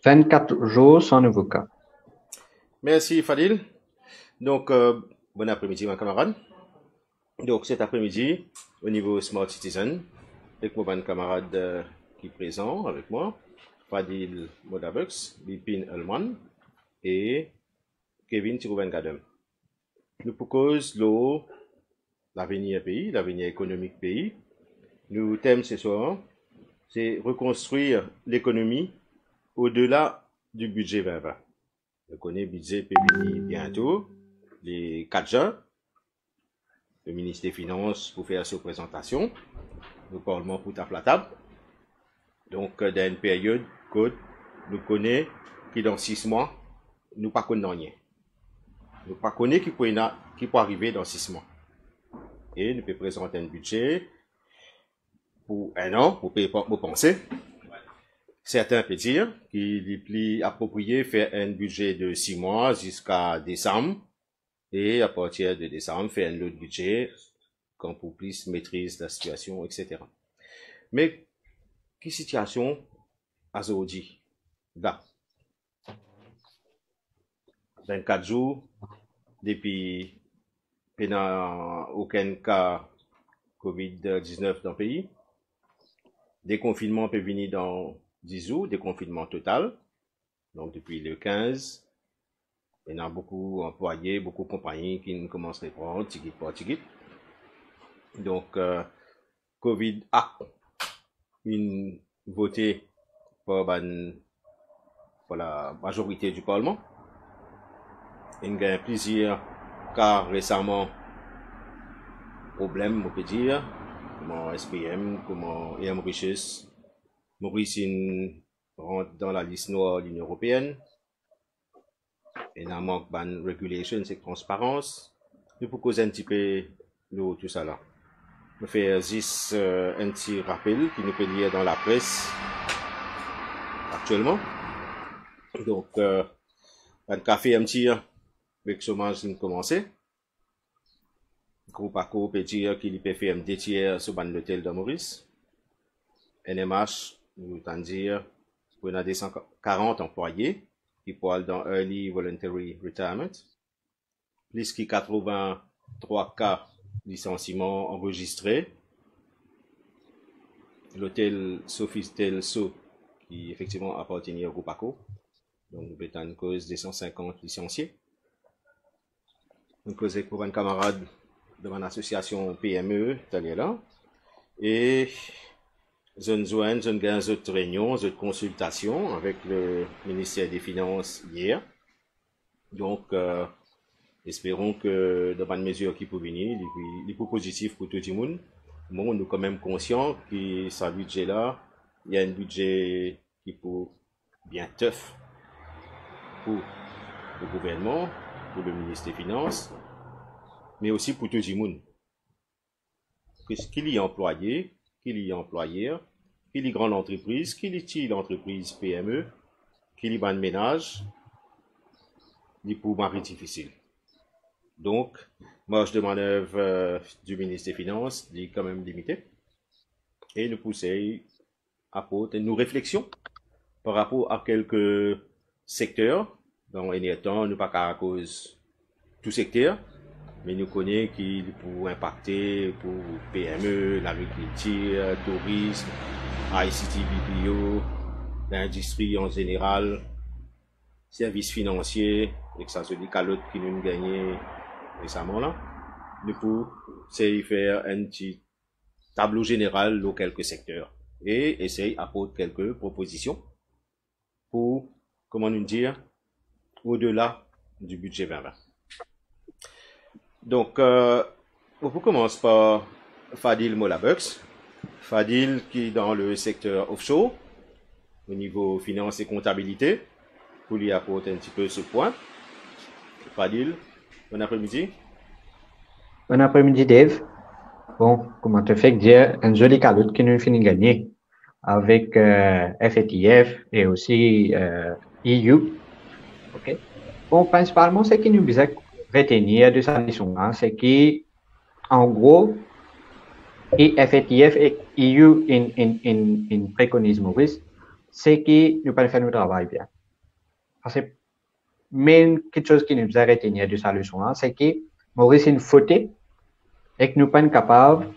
24 jours sans nouveau cas. Merci Fadil. Donc, bon après-midi, mes camarades. Donc, cet après-midi, au niveau Smart Citizen, avec mon camarade qui est présent avec moi, Fadil Modabux, Bipin Elman et Kevin Tirouben Gadem. Nous proposons l'avenir pays, l'avenir économique pays. Nous thème ce soir, c'est reconstruire l'économie au-delà du budget 2020. Vous connaissez le budget PBI bientôt, les 4 juin. Le ministre des Finances pour faire sa présentation. Le Parlement pour taper la table. Donc, dans une période que nous connaissons qui dans 6 mois, nous ne connaissons rien. Nous ne connaissons qui peut arriver dans 6 mois. Et nous pouvons présenter un budget pour un an, pour penser. Certains peuvent dire qu'il est plus approprié faire un budget de 6 mois jusqu'à décembre. Et à partir de décembre, faire un autre budget quand pour plus maîtrise la situation, etc. Mais, quelle situation aujourd'hui? Là, 24 jours, depuis qu'il n'y a aucun cas COVID-19 dans le pays. Déconfinement peut venir dans 10 jours, déconfinement total. Donc, depuis le 15, il y a beaucoup d'employés, beaucoup de compagnies qui ne commencent à prendre, ticket par ticket. Donc, COVID a une voté pour la majorité du Parlement. Il y a plusieurs cas récemment, problèmes, on peut dire, comme SPM, comme EM Mauritius. Maurice rentre dans la liste noire de l'Union européenne. Il y a un manque de régulation et transparence. Nous pouvons causer un petit peu de tout ça là. Nous faisons juste un petit rappel qui nous peut lire dans la presse actuellement. Donc, un café un petit avec le chômage qui a commencé. Groupe ACO peut dire qu'il peut faire un 2 tiers sur l'hôtel de Maurice. NMH, nous allons dire qu'on a 240 employés qui parlent dans Early Voluntary Retirement. Plus que 83 cas licenciements enregistrés. L'hôtel Sofitel So, qui effectivement appartenait au groupe ACO. Donc, nous avons une cause de 150 licenciés. Nous causons pour un camarade de mon association PME, là. Et je joins une autre réunion, une consultation avec le ministère des Finances hier. Donc, espérons que dans une mesure qui peut venir, il est positif pour tout le monde. Bon, nous sommes quand même conscients que ce budget-là, il y a un budget qui peut bien tough pour le gouvernement, pour le ministre des Finances, mais aussi pour tout le monde. Qu'il y ait employé, qu'il y ait employeur, qu'il y ait grande entreprise, qu'il y ait l'entreprise PME, qu'il y ait un ménage, il peut être difficile. Donc, marge de manœuvre du ministre des Finances est quand même limitée. Et nous poussons à apporter nos réflexions par rapport à quelques secteurs. Dans les temps, nous pas à cause tout secteur, mais nous connaissons qu'il peut impacter pour PME, l'agriculture, le tourisme, ICT, BPO, l'industrie en général, services financiers, et que ça se dit qu'à l'autre qui nous gagné récemment là. Nous pouvons faire un petit tableau général de quelques secteurs et essayer d'apporter quelques propositions pour, comment nous dire, au-delà du budget 2020. Donc, on commence par Fadil Molabux. Fadil qui est dans le secteur offshore, au niveau finance et comptabilité, pour lui apporter un petit peu ce point. Fadil, bon après-midi. Bon après-midi, Dave. Bon, comment te fait dire un joli cadeau qui nous finit gagner avec FATF et aussi EU. OK? Bon, principalement, ce qui nous besoin retenir de sa leçon, hein, c'est qu'en gros, et FATF et EU in préconise Maurice, c'est que nous pas faire notre travail bien. parce que même quelque chose qui nous a retenu de sa leçon là, c'est que Maurice une faute et que nous pas capables de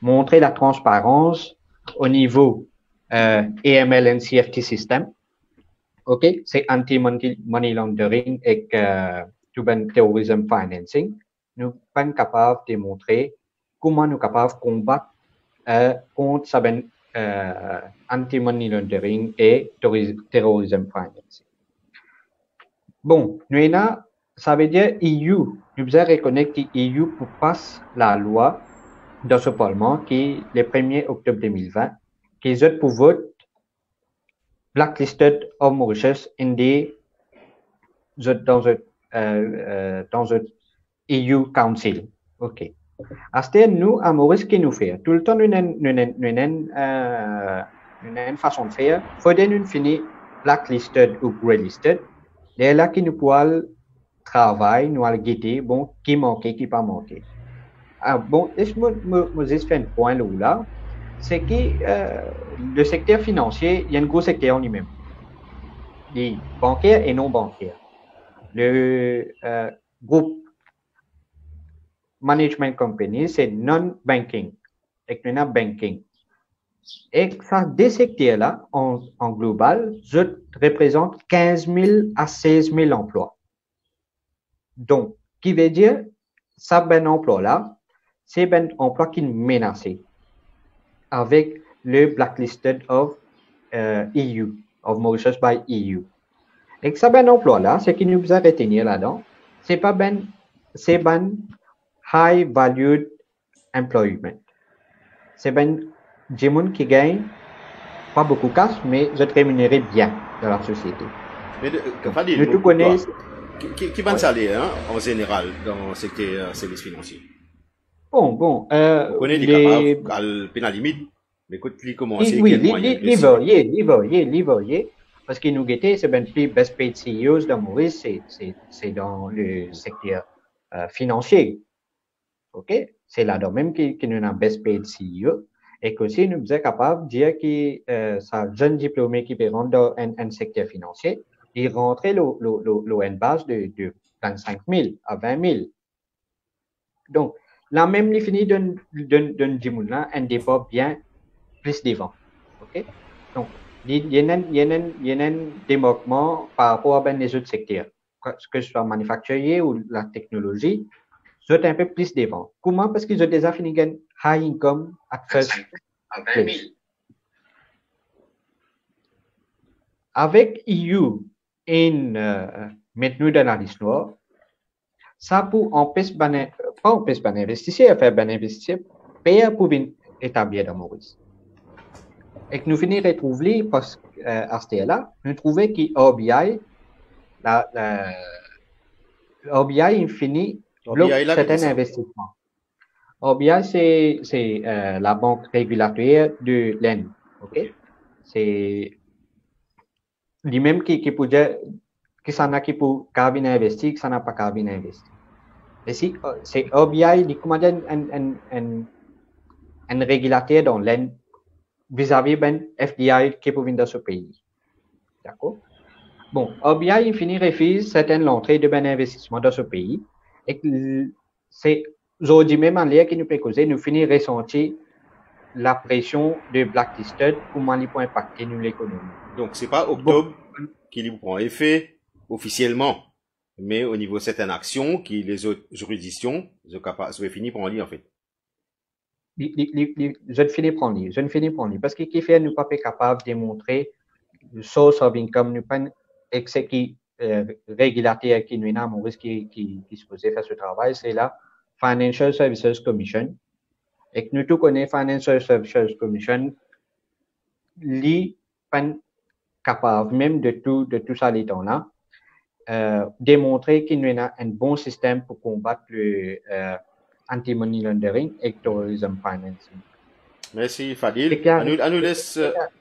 montrer la transparence au niveau AML and CFT system. OK, c'est anti-money laundering et tout ben terrorism financing. Nous pas capables de montrer comment nous capables de combattre contre ça ben anti-money laundering et terrorism financing. Bon, nous ça veut dire EU. Nous devons reconnaître que EU passe la loi dans ce Parlement qui le 1er octobre 2020 qui est pour vote blacklisted of Mauritius in the dans un EU Council. OK. À ce nous, à Maurice, qui nous fait tout le temps, nous avons une façon de faire. Il faut nous finir blacklisted ou greylisted. Et là, qui nous pouvons travailler, nous allons guider, bon, qui manque, qui pas manqué. Ah, bon, laisse-moi faire un point là, c'est que le secteur financier, il y a un gros secteur en lui-même. Les bancaires et non bancaires. Le groupe management company, c'est non-banking, et non banking. Et ça, des secteurs-là, en global, représente 15 000 à 16 000 emplois. Donc, qui veut dire, ça, ben emploi-là, c'est ben emploi qui est menacé avec le blacklisted of EU, of Mauritius by EU. Et ça, ben emploi-là, ce qui nous a retenu là-dedans, c'est pas ben, c'est ben high valued employment. C'est ben des gens qui gagnent pas beaucoup de cash, mais ils sont rémunérés bien dans la société. Mais nous tout connaissons. Qui va salaire en général dans le secteur services financiers? Bon. On connaît les capables à la limite, mais quand il commence, oui, les variés, parce que nous guettons, c'est ben plus best paid CEOs dans Maurice, c'est dans le secteur financier. OK? C'est là-dedans même que nous avons best paid CEO. Et qu'aussi, nous sommes capables de dire que ça jeune diplômé qui peut rentrer dans un secteur financier, il rentrait en base de 25 000 à 20 000. Donc, là même, il finit d'un là un débat bien plus devant. OK? Donc, il y a un démarquement par rapport à les autres secteurs, que ce soit manufacturier ou la technologie, sont un peu plus devant. Comment? Parce qu'ils ont déjà fini un high income at first place. Avec EU maintenant dans l'histoire, ça peut empêcher pas empêcher d'investir, faire d'investir, payer pour établir dans Maurice. Et que nous finissons de trouver, parce qu'à ce là nous trouvons que OBI, OBI finit bloque certains investissements. OBI, c'est la banque régulatoire de l'Inde. OK? C'est lui-même qui peut dire que ça n'a qui peut carvin investir, que ça n'a pas carvin investir. Et si c'est OBI, il commande un régulateur dans l'Inde vis-à-vis ben FDI qui peut venir dans ce pays. D'accord? Bon, OBI, il finit refuse certaines l'entrée de ben investissement dans ce pays. Et c'est aujourd'hui même en l'air qui nous peut causer, nous finissons ressentir la pression de blacklisted, comment il peut impacter nous l'économie. Donc, c'est pas octobre qui lui prend effet officiellement, mais au niveau de certaines actions qui les autres juridictions sont finies par en lire en fait. Je ne finis par en lire. Parce que qui fait nous pas capable de démontrer le source of income, nous pas excès qui régulateur qui nous a mon risque qui se posait faire ce travail, c'est la Financial Services Commission. Et que nous tous connaissons Financial Services Commission, li pas capable même de tout ça les temps là, démontrer qu'il y a un bon système pour combattre le anti-money laundering et terrorism financing. Merci Fadil. À nous laisse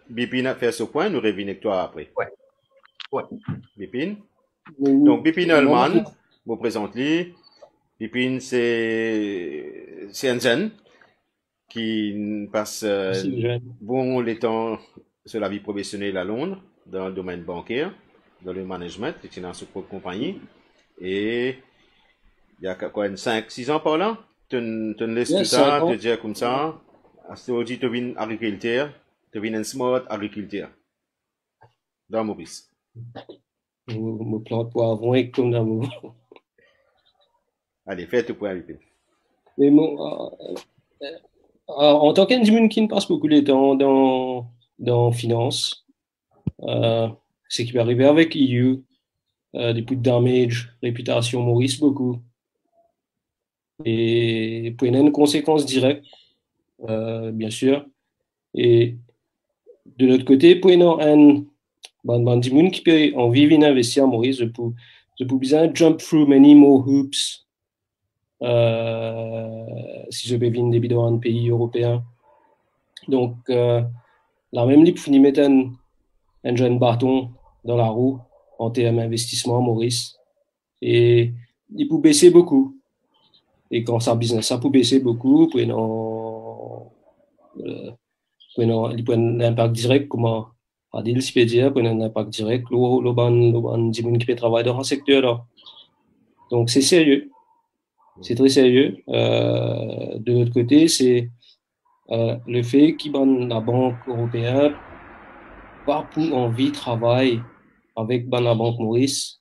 Bipin faire ce point, nous revenons avec toi après. Ouais. Bipin. Donc Bipin Allman, vous présentez. Bipin, c'est un jeune qui passe bon les temps sur la vie professionnelle à Londres, dans le domaine bancaire. dans le management, tu es dans sa propre compagnie. Et il y a quoi, 5-6 ans par là, tu laisses tout ça, tu dis comme ça, à ce moment tu deviens agriculteur, tu deviens un smart agriculteur dans Maurice. Me plante poivron et comme d'amour. Allez, fais tout pour arriver. Mais bon, en tant qu'individu qui ne passe beaucoup de temps dans finance, c'est qui peut arriver avec EU, des coups de damage, réputation Maurice beaucoup. Et pour une conséquence directe, bien sûr. Et de l'autre côté, pour un bandimoun qui peut en vivre investir en Maurice, je peux bien jump through many more hoops si je vais venir dans un pays européen. Donc, la même libre finit mettre un jeune bâton dans la roue en termes d'investissement en Maurice. Et il peut baisser beaucoup. Et quand ça business, ça peut baisser beaucoup, il peut un impact direct, comment Adil s'y peut dire, peut un impact direct, le ban qui peut travailler dans un secteur là. Donc c'est sérieux, c'est très sérieux. De l'autre côté, c'est le fait qu'il la Banque européenne pas pour envie de travailler avec la Banque Maurice.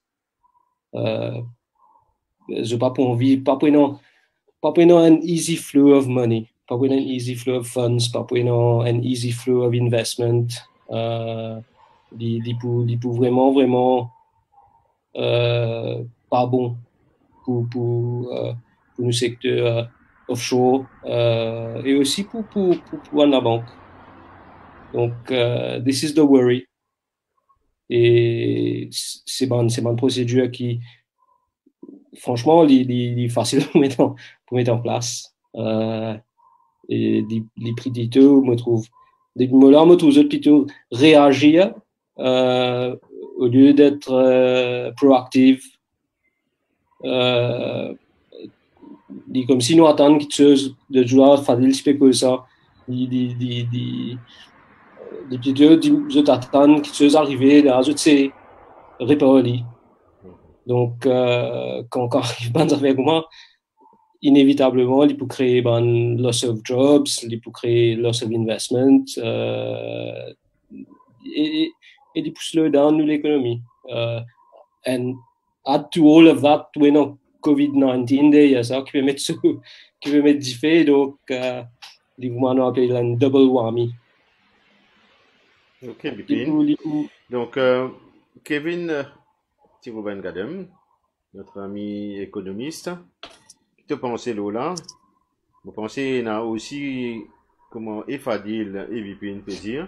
Je pas pour envie, pas pour un easy flow of money, pas pour un easy flow of funds, pas pour un easy flow of investment. Il peut vraiment pas bon pour le secteur offshore et aussi pour la banque. Donc, this is the worry. Et c'est une procédure qui, franchement, il est facile pour mettre en place. Et les prix d'étau, me trouve, des moments me trouve plutôt réagir au lieu d'être proactif. Comme si nous attendons quelque chose de joueur facile que ça. Les petits je t'attends quelque chose arriver là, je sais réparer. Donc quand arrive dans avec moi, inévitablement il peut créer loss of jobs, il peut créer loss of investment et il peut slow down l'économie. And add to all of that, we know COVID-19 il ça qui peut mettre du fait, donc les mouvements appellent un double whammy. Ok, Bipin. Donc, Kevin Tirobin Gadem, notre ami économiste, tu pensais Lola, vous pensez qu'il y a aussi, comment Fadil et Bipin peut dire,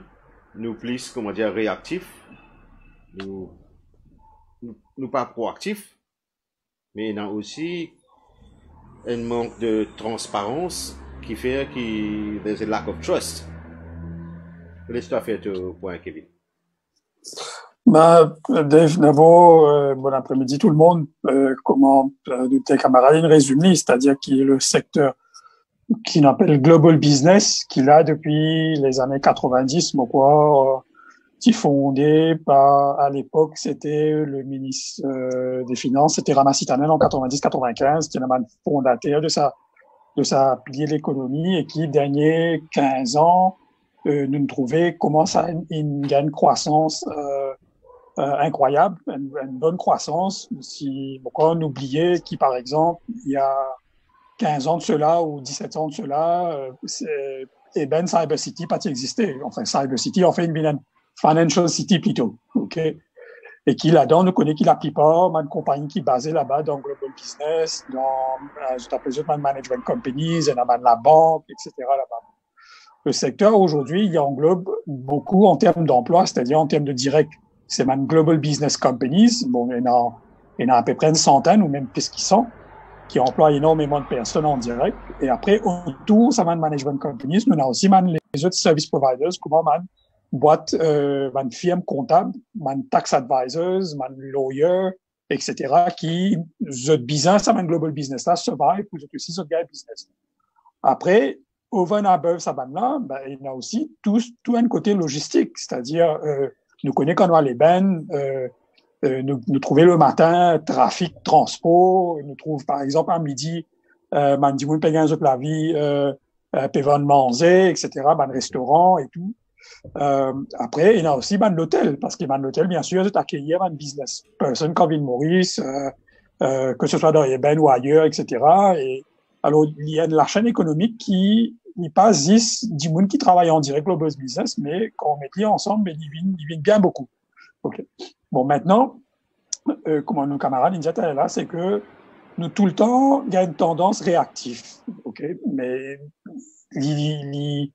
nous plus, comment dire, réactifs, nous pas proactifs, mais il y a aussi un manque de transparence qui fait qu'il y a un lack of trust. Laisse-toi faire ton point, Kevin. Dave, d'abord, bon après-midi tout le monde. Comment de tes camarades résumé, c'est-à-dire qu'il est le secteur qu'on appelle global business, qu'il a depuis les années 90, qui fondé par, à l'époque, c'était le ministre des Finances, c'était Ramassi Tanel en 90-95, qui est le fondateur de sa pilier de l'économie et qui, derniers 15 ans, nous trouvait comment ça une gagne croissance incroyable, une bonne croissance. Si on oubliait qui, par exemple, il y a 15 ans de cela ou 17 ans de cela, Cyber City pas existé. Enfin, Cyber City, en fait, une Financial City plutôt, ok. Et qui là-dedans, nous connaît qui la plupart, une compagnie qui est basée là-bas dans Global Business, dans, je t'appelle management companies, et dans la banque, etc. là-bas. Le secteur aujourd'hui, il englobe beaucoup en termes d'emploi, c'est-à-dire en termes de direct. C'est même Global Business Companies. Bon, il y en a à peu près une centaine ou même plus qu'ils sont, qui emploient énormément de personnes en direct. Et après, autour, ça man management companies, nous on a aussi les autres service providers, comment boîte, firme comptable, tax advisors, lawyer, etc., qui, the business, ça global business, là, survive, pour aussi, ce gars business. Après, over and above, ça là, il y a aussi tout un côté logistique, c'est-à-dire, nous connaissons quand on a les nous trouver le matin, trafic, transport, nous trouve par exemple à midi, mandimoun payan zot la vie, pevan manger, etc., ban restaurant et tout. Après, il y a aussi ban l'hôtel, parce que ban l'hôtel, bien sûr, c'est accueillir ban business person comme Ville Maurice, que ce soit dans Eben ou ailleurs, etc. Et alors, il y a de la chaîne économique qui n'est pas 10 monde qui travaillent en direct le buzz business, mais quand on met les ensemble, ils viennent bien beaucoup. Okay. Bon, maintenant, comme nos camarades disaient là, c'est que nous, tout le temps, il y a une tendance réactive. Okay? Mais il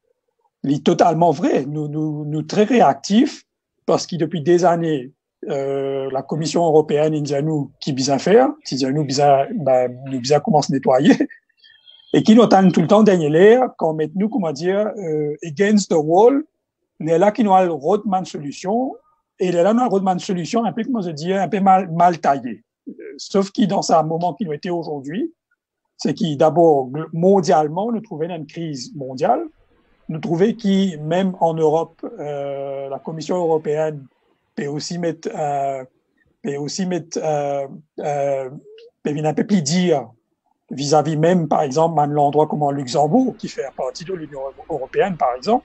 est totalement vrai. Nous très réactifs parce que depuis des années, la Commission européenne, nous, qui bien faire, nous bien commence à nettoyer, et qui nous attend tout le temps dernier l'air, quand met nous, comment dire, against the wall, il est là qui nous a le roadman solution, et il est là nous a le roadman solution un peu, comment je dis, un peu mal taillé. Sauf qu'il, dans un moment qui nous était aujourd'hui, c'est qu'il, d'abord, mondialement, nous trouvons une crise mondiale, nous trouvons que même en Europe, la Commission européenne peut aussi mettre un peu plus dire vis-à-vis même, par exemple, un endroit comme Luxembourg, qui fait partie de l'Union européenne, par exemple,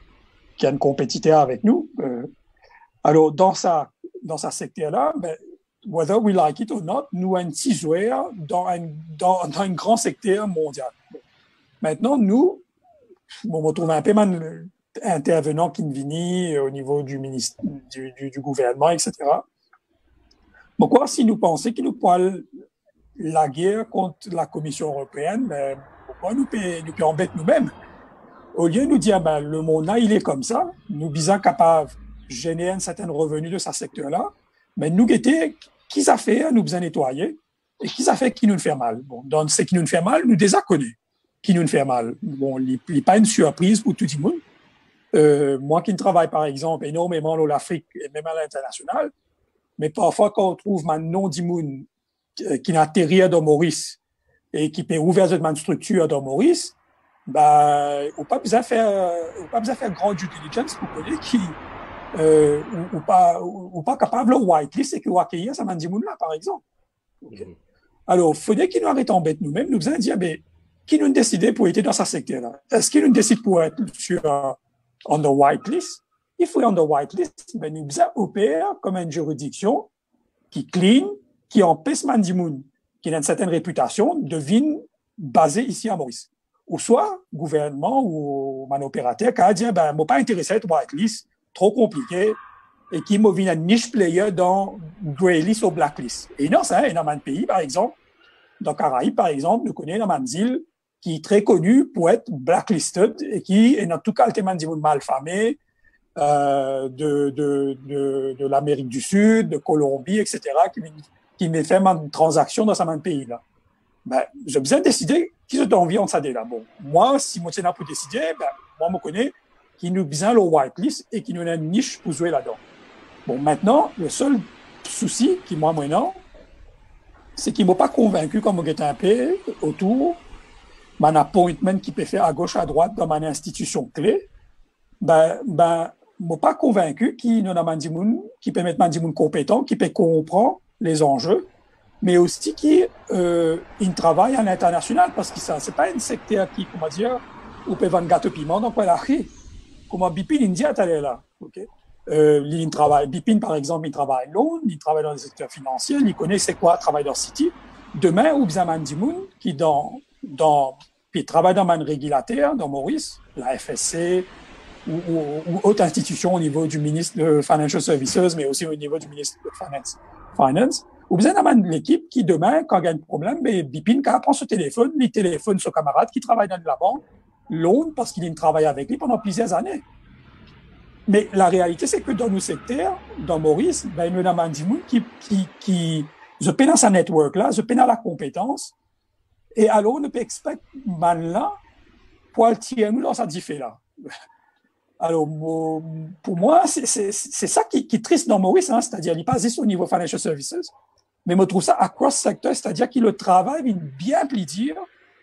qui a une compétiteur avec nous. Alors, dans sa secteur-là, whether we like it or not, nous avons un petit joueur dans un grand secteur mondial. Maintenant, nous, on retrouve un peu intervenant qui vient au niveau du ministère, du gouvernement, etc. Pourquoi, si nous pensons qu'il nous parle la guerre contre la Commission européenne, pourquoi nous peut embêter nous-mêmes? Au lieu de nous dire, le monde là, il est comme ça, nous sommes capables de générer un certain revenu de ce secteur-là, mais nous, qui ça fait, nous besoin nettoyer, et qui ça fait qui nous fait mal? Bon, donc, ce qui nous fait mal, nous déjà connaissons qui nous fait mal. Bon, il n'est pas une surprise pour tout le monde. Moi qui travaille, par exemple, énormément dans l'Afrique et même à l'international, mais parfois, quand on trouve un nom d'immun qui n'atterrit dans Maurice et qui peut ouvrir une structure dans Maurice, on n'a pas besoin de faire grand due diligence pour connaître qui, ou pas capable de whitelist et qui va accueillir ce mandimoun là, par exemple. Okay. Alors, il faudrait qu'il nous arrête en bête nous-mêmes, nous besoin de dire, qui nous décide pour être dans ce secteur-là? Est-ce qu'il nous décide pour être sur on the whitelist? Il faut on the whitelist, nous opérer comme une juridiction qui clean, qui empêche Mandimoun, qui a une certaine réputation, de venir basé ici à Maurice. Ou soit, gouvernement ou mon opérateur qui a dit, moi pas intéressé à être whitelist, trop compliqué, et qui m'a vu un niche player dans grey list ou blacklist. Et non, ça, dans un pays, par exemple, dans Caraïbes, par exemple, nous connaissons dans une île qui est très connu pour être blacklisted et qui est dans tout cas le Mandimoun malfamé, de l'Amérique du Sud, de Colombie, etc., qui me fait une transaction dans ce même pays-là. J'ai besoin de décider qui j'ai envie en ça là. Bon, moi, si moi c'est là pour décider, moi, je connais qui nous besoin le whitelist et qui nous a une niche pour jouer là-dedans. Bon, maintenant, le seul souci qui, moi, maintenant, c'est qu'il ne m'a pas convaincu comme je un peu autour mon appointment qui peut faire à gauche, à droite dans mon institution clé. M'a pas convaincu qu'il y a un mandimoun qui peut mettre mandimoun compétent, qui peut comprendre les enjeux, mais aussi qui il travaille à l'international parce que ça c'est pas un secteur qui, comment dire, où peut vendre gâteau piment donc voilà. Comment Bipin India est là, ok. Il travaille, Bipin par exemple, il travaille à Londres, il travaille dans le secteur financier, il connaît c'est quoi travailler dans City. Demain, ou bien mandimoun qui puis travaille dans un régulateur, dans Maurice, la FSC, ou autre institution au niveau du ministre de Financial Services, mais aussi au niveau du ministre de Finance. Ou bien d'avoir l'équipe qui, demain, quand il y a un problème, Bipin, quand il prend ce téléphone, il téléphone son camarade qui travaille dans la banque, loan, parce qu'il travaille avec lui pendant plusieurs années. Mais la réalité, c'est que dans nos secteurs, dans Maurice, il y a un mandimoun qui je peine dans sa network là, je peine dans la compétence, et alors, on ne peut expecter man là, pour le tirer nous dans sa diffé là. Alors, pour moi, c'est ça qui est triste dans Maurice, hein, c'est-à-dire, il passe au niveau financial services, mais je trouve ça across sector, c'est-à-dire qu'il le travail vient bien plus dire,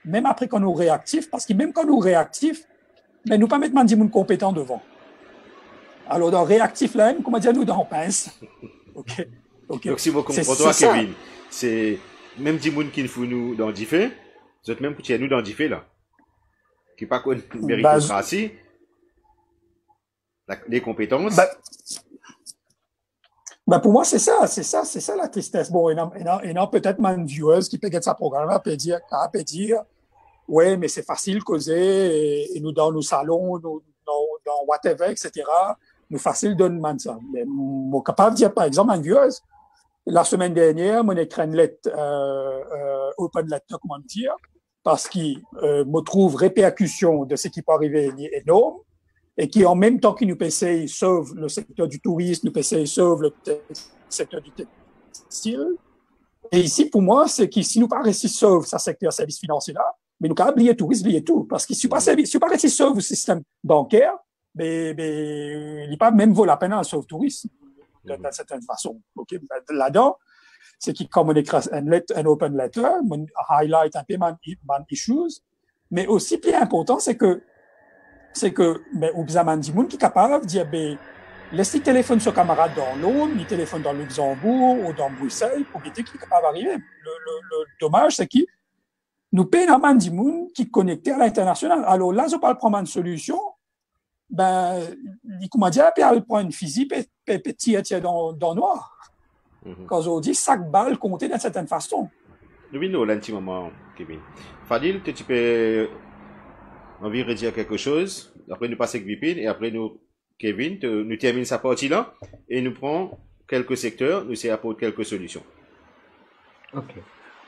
même après qu'on est réactif, parce que même quand nous réactif, mais nous pas mettre mandimoun compétent devant. Alors, dans réactif là, comment dire, nous dans pince. OK. Okay. Donc, si vous comprenez, toi, Kevin, c'est même des gens qui nous dans Diffé, vous êtes même pour nous dans Diffé, là. Qui pas connaît méritocratie, les compétences. Pour moi, c'est ça la tristesse. Bon, il y a peut-être même viewers qui peut être sa programme, peut dire, ouais, mais c'est facile causer, et nous dans nos salons, dans whatever, etc., nous facile de demander ça. Mais, moi, capable de dire, par exemple, un viewers, la semaine dernière, mon écrit une lettre, open letter, comment dire, parce qu'il me trouve répercussion de ce qui peut arriver énorme, et qui, en même temps qu'il nous essaye sauve le secteur du tourisme, nous essaye sauve le secteur du textile. Et ici, pour moi, c'est que si nous pas réussi sauve ce secteur service financier là, mais nous pas oublier tout, oublier tout. Parce que si nous pas réussi sauve le système bancaire, il n'est pas même vaut la peine à sauve tourisme, d'une certaine façon. Okay? Là-dedans, c'est qui, comme on écrit un open letter, on highlight un peu mon issues, mais aussi, plus important, c'est que, ou bien, dit monde qui est capable de dire, laissez téléphone sur camarade dans Londres, ni téléphone dans Luxembourg ou dans Bruxelles pour éviter qu'il est capable d'arriver. Le dommage, c'est que nous payons un du monde qui est connecté à l'international. Alors là, je parle de prendre une solution, il comment dire, puis elle prend une physique, puis tirer dans noir. Quand on dit 5 balles comptées d'une certaine façon. Oui, nous, là, un petit moment, Kevin. Fadil, tu peux envie de dire quelque chose, après nous passer avec Vipin, et après nous, Kevin, nous termine sa partie là, et nous prend quelques secteurs, nous apporte quelques solutions. Ok.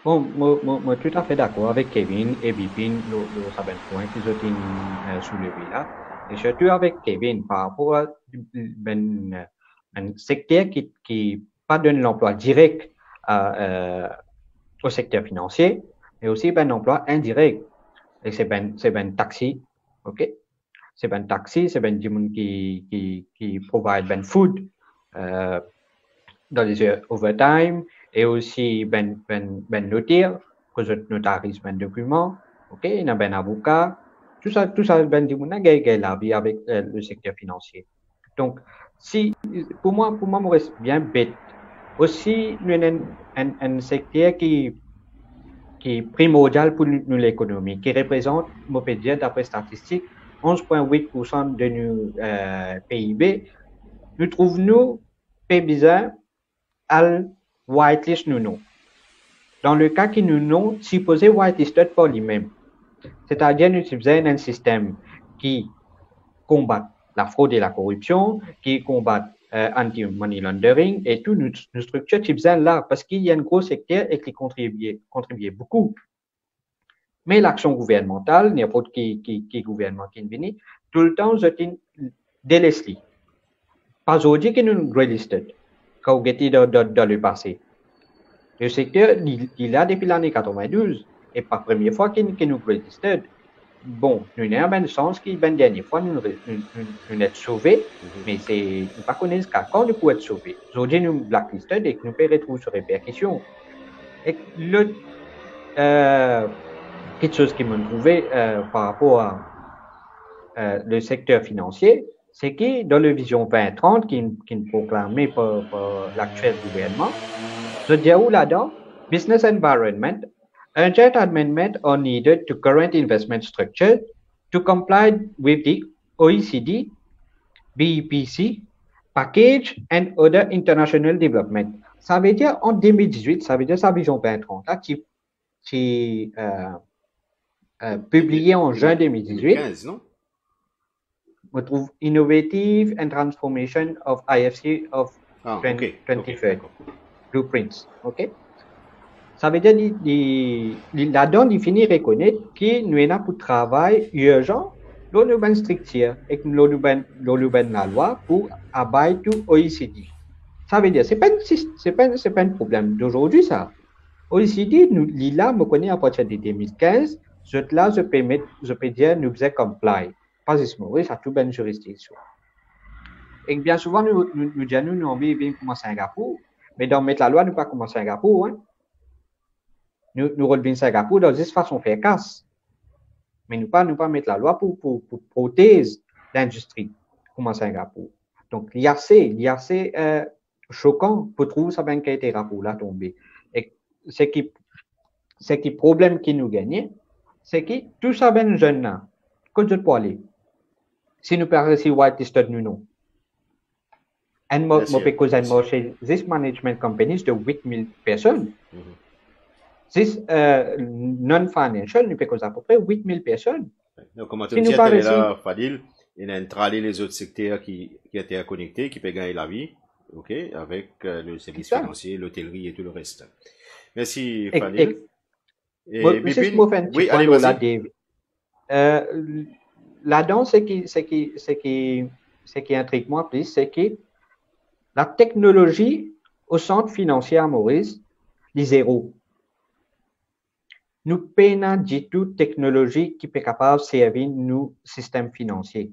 Bon, moi, tout à fait d'accord avec Kevin et Vipin, le sabin point qu'ils ont soulevé là. Et surtout avec Kevin, par rapport à un secteur qui pas donne l'emploi direct au secteur financier, mais aussi un emploi indirect. Et c'est ben taxi, ok? C'est ben taxi, c'est ben du monde qui provide ben food dans les heures overtime, et aussi ben notaire, que je notarise ben document, ok? Il y a ben avocat, tout ça ben du monde qui la vie avec le secteur financier. Donc, si, pour moi, me reste bien bête. Aussi, nous avons un secteur qui est primordial pour nous l'économie, qui représente, on peut dire, d'après statistiques, 11,8% de nos PIB. Nous trouvons bizarre à whitelist nous. Dans le cas qui nous non supposé whitelisted par lui-même. C'est-à-dire, nous utilisons un système qui combat la fraude et la corruption, qui combat anti-money laundering, et tout nos structures type là, parce qu'il y a un gros secteur et qui contribuait beaucoup. Mais l'action gouvernementale, n'importe qui gouvernement qui vient, tout le temps, je délaissé. Pas aujourd'hui que nous relisted, quand vous êtes dans le passé. Le secteur, il a depuis l'année 92, et pas la première fois que nous relisted. Bon, nous avons un sens qui, la dernière fois, nous sommes sauvés, mais c'est, nous ne connaissons pas quand nous pouvons être sauvés. Aujourd'hui, nous blacklisted et nous pouvons retrouver sur répercussion. Et l'autre, quelque chose qui m'a trouvé par rapport à le secteur financier, c'est que dans la vision 2030 qui est proclamée par l'actuel gouvernement, je dis où là-dedans, business environment, urgent amendments are needed to current investment structure to comply with the OECD, BEPC, package and other international development. Ça veut dire en 2018, ça veut dire sa vision 2030, là, qui publié en juin 2018. 15, non? On trouve Innovative and Transformation of IFC of 2030 Blueprints. OK? Ça veut dire là-dedans, il finit reconnaître que nous avons pour travail urgent, nous avons une structure et que nous avons la loi pour abide to OECD. Ça veut dire, c'est pas un problème d'aujourd'hui, ça. OECD, nous, là, me connaît à partir de 2015, je peux dire, nous faisons comply. Pas oui, ça a tout une juridiction. Et bien souvent, nous disons, nous envie bien comme Singapour, mais dans mettre la loi, nous pas comme Singapour, hein. Nous relevons Singapour dans une façon faire casse. Mais nous pas mettre la loi pour protéger l'industrie comme Singapour. Donc, l'IRC choquant pour trouver ça ben qui a été rapport là tombé. Et c'est qui problème qui nous gagne, c'est que tout ça ben jeune là, quand je peux aller, si nous parlons si whitelisted nous non. And moi because I'm more this management companies de 8,000 personnes. This non-financial, nous payons à peu près 8,000 personnes. Donc, comment tu dis là, Fadil, il y a intralé les autres secteurs qui étaient connectés, qui peuvent gagner la vie, ok, avec le service financier, l'hôtellerie et tout le reste. Merci, Fadil. Oui, allez, vas-y. Là-dedans, ce qui intrigue moi plus, c'est que la technologie au centre financier à Maurice, est zéro. Nous peinons du tout technologie qui peut capable de servir nos systèmes financiers.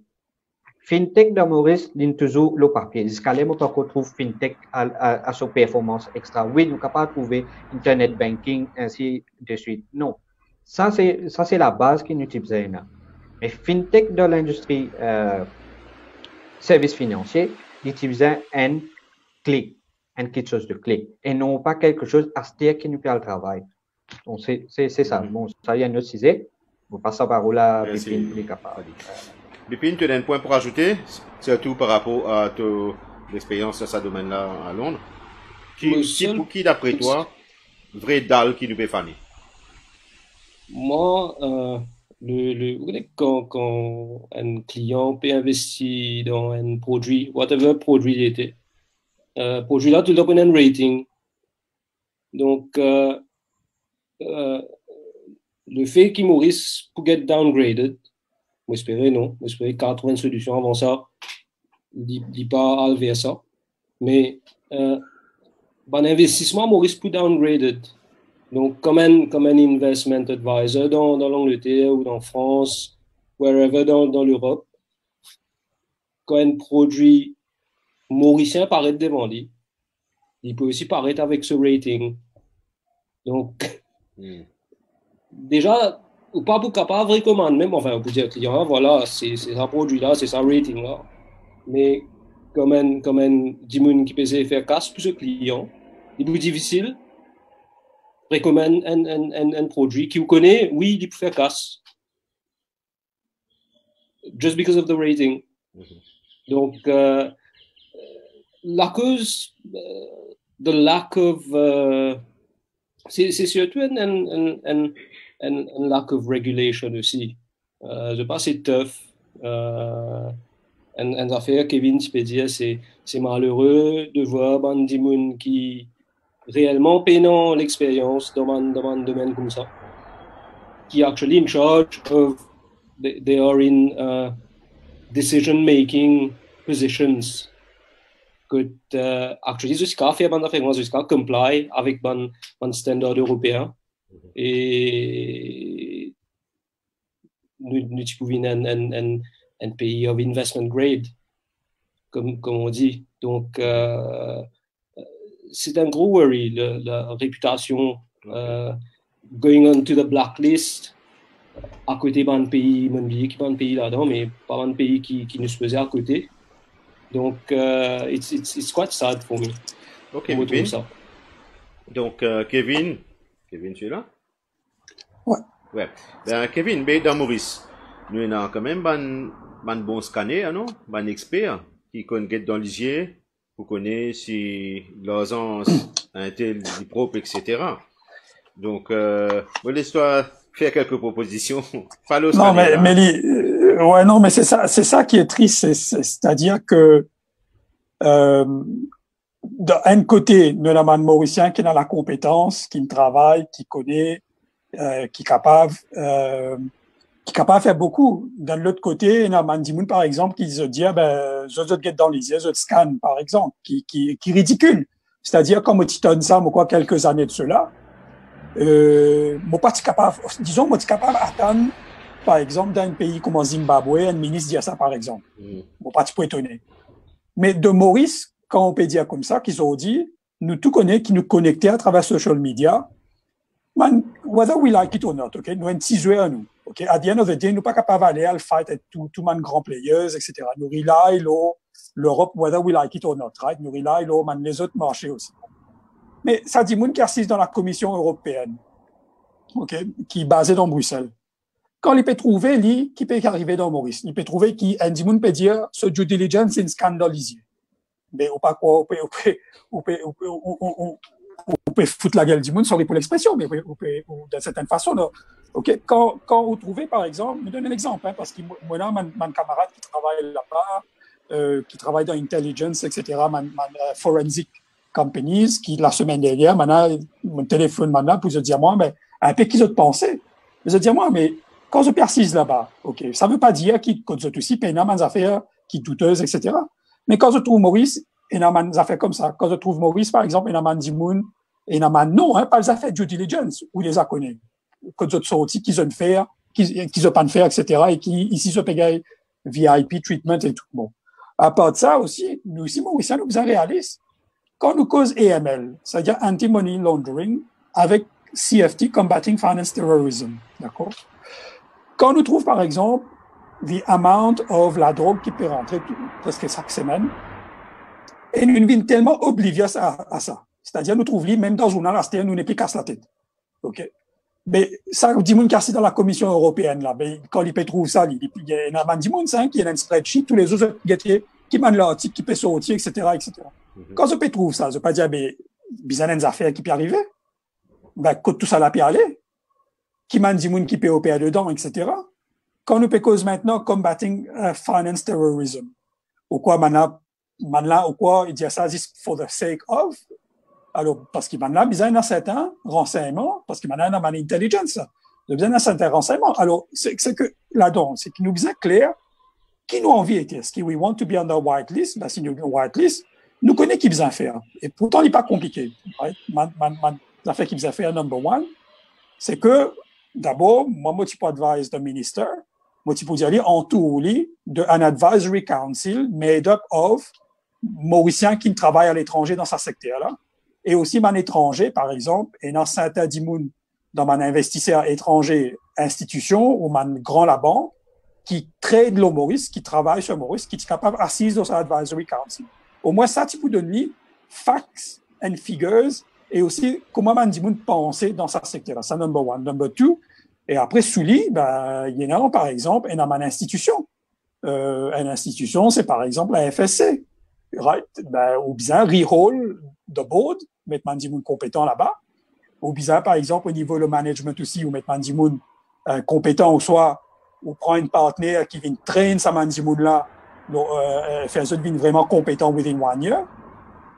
Fintech de Maurice, il toujours le papier. Jusqu'à là, on peut retrouver Fintech à sa performance extra. Oui, nous sommes capables de trouver Internet banking, ainsi de suite. Non. Ça, c'est la base qui nous utilise. Mais Fintech de l'industrie service financier, il utilise un clic, quelque chose de clic. Et non pas quelque chose à dire qui nous fait le travail. Donc, c'est ça. Bon, ça, il y a un autre sujet. On passe la parole à Bipin, il est capable. Bipin, tu as un point pour ajouter, surtout par rapport à ton expérience dans ce domaine-là à Londres. Qui, d'après toi, vrai dalle qui nous peut faire? Moi, quand un client peut investir dans un produit, whatever produit il était, produit là, tu dois prendre un rating. Donc, le fait qu'il Maurice pour get downgraded, j'espérais non, j'espérais 80 solutions avant ça, dit pas à vers ça, mais bon investissement Maurice pour downgraded, donc comme un investment advisor dans l'Angleterre ou dans France, wherever dans l'Europe, quand un produit mauricien paraît devant lui, il peut aussi paraître avec ce rating, donc déjà, ou pas pour capable recommander même, enfin, on peut dire au client, voilà, c'est ça produit-là, c'est ça rating-là. Mais comme un dimoun qui peut faire casse pour ce client, il est plus difficile de recommander un produit qui vous connaît, oui, il peut faire casse. Just because of the rating. Donc, la cause de lack of... c'est surtout un lack of regulation aussi. Je pense que c'est tough. Une affaire, Kevin, tu peux dire, c'est malheureux de voir des gens qui réellement peinent l'expérience dans un domaine comme ça, qui actually in charge of, they are in decision-making positions. Que actually jusqu'à faire une affaire, jusqu'à comply avec un standard européen. Et nous pouvons un pays of investment grade, comme on dit. Donc, c'est un gros worry, la réputation, going on to the blacklist, à côté d'un pays, un pays là-dedans, mais pas un pays qui nous faisait à côté. Donc, it's quite sad for me. Ok, donc, Kevin, tu es là? Ouais. Ben, Kevin, dans Maurice, nous avons quand même un bon scanner, non? Un expert qui connaît dans l'IGE, qui connaît si l'agence un tel propre, etc. Donc, laisse-toi faire quelques propositions. Non, mais c'est ça qui est triste, c'est-à-dire que d'un côté, nous avons un Mauricien qui a la compétence, qui travaille, qui connaît, qui est capable de faire beaucoup. D'un l'autre côté, nous avons un Dimoun, par exemple, qui se dit, je get dans les yeux, je scan, par exemple, qui est ridicule. C'est-à-dire, comme tu donnes ça, moi, quelques années de cela, moi, pas capable, disons, moi, capable d'attendre, par exemple, dans un pays comme Zimbabwe, un ministre dit ça, par exemple. Moi, pas étonné. Mais de Maurice, quand on peut dire comme ça, qu'ils ont dit, nous tout connaissons, qui nous connecter à travers social media, man, whether we like it or not, okay, nous un petit joueur à nous, okay, at the end of the day, nous pas capables d'aller à le fight avec tout man grand players, etc. Nous rely, l'Europe, whether we like it or not, right? Nous rely là, les autres marchés aussi. Mais ça dit moun qui assiste dans la Commission européenne, ok, qui est basée dans Bruxelles. Quand il peut trouver, lui, qui peut arriver dans Maurice, il peut trouver qui, un dit peut dire, ce due diligence, c'est scandalisé. Mais ou pas quoi, on peut foutre la gueule du monde, sorry pour l'expression, mais d'une certaine façon, là. OK? Quand vous trouvez, par exemple, je me donne un exemple, hein, parce que moi, là, mon camarade qui travaille là-bas, qui travaille dans intelligence, etc., forensic companies, qui, la semaine dernière, maintenant, mon téléphone, maintenant, pour se dire, moi, mais, un peu qu'ils ont pensé. Je se dire, moi, mais, quand je persiste là-bas, OK, ça veut pas dire qu'ils, quand je aussi, paye des affaires qui douteuses, etc. Mais quand je trouve Maurice, il y a des affaires comme ça. Quand je trouve Maurice, par exemple, il y a des gens, il y a des non, hein, pas les affaires due diligence, où il les a connus. Quand je sorti, qu'ils ont fait, qu'ils ont pas de faire, etc. Et qui, ici, se payent VIP treatment et tout. Bon. À part de ça aussi, nous aussi, Maurice, nous sommes réalistes. Quand nous cause AML, c'est-à-dire anti-money laundering, avec CFT, Combating Finance Terrorism. D'accord? Quand nous trouve, par exemple, the amount of la drogue qui peut rentrer presque chaque semaine, et nous sommes tellement oblivious à ça. C'est-à-dire, nous trouvons, même dans le journal, nous n'est plus casse la tête. OK? Mais ça, dit moun cassé dans la Commission européenne, là. Mais quand il peut trouver ça, il y a un dit moun, qui a un spreadsheet, tous les autres qui mènent l'article, qui peut sortir, etc., etc. Quand je peux trouver ça, je peux dire, mais, bizarre des affaires qui peuvent arriver. Ben, quand tout ça là peut aller. Qui mène dit moun qui peut opérer dedans, etc. Quand nous peut cause maintenant, combating finance terrorism. Ou quoi, maintenant, ou quoi, il dit ça, this for the sake of. Alors, parce qu'il maintenant, besoin d'un certain renseignement, parce qu'il maintenant, dans intelligence, il a besoin d'un certain renseignement. Alors, c'est que, là-dedans, c'est qu'il nous besoin clair, qui nous envie était. Est-ce que we want to be on the whitelist? Ben, si nous, whitelist, nous connaissons qui besoin faire. Et pourtant, il n'est pas compliqué. Right? L'affaire qui besoin faire, number one, c'est que, d'abord, moi, je peux advise the minister, moi, je peux dire, en tout, d'un advisory council made up of Mauriciens qui travaillent à l'étranger dans ce secteur-là. Et aussi, mon étranger, par exemple, et dans certains dimoun, dans mon investisseur étranger institution, ou mon grand laban, qui trade le Maurice, qui travaille sur Maurice, qui est capable d'assister dans son advisory council. Au moins, ça, tu peux donner facts and figures, et aussi, comment mon dimoun penser dans ce secteur-là. C'est number one. Number two, et après, sous lui, ben, il y en a, par exemple, dans mon institution. Une institution, c'est par exemple la FSC. Right? Ben, ou bien, re-roll the board, mettre mandimoun compétent là-bas. Ou bien, par exemple, au niveau le management aussi, ou mettre mandimoun compétent, ou soit, ou prendre un partenaire qui vient traîner sa mandimoun là, faire ça devient vraiment compétent within 1 year.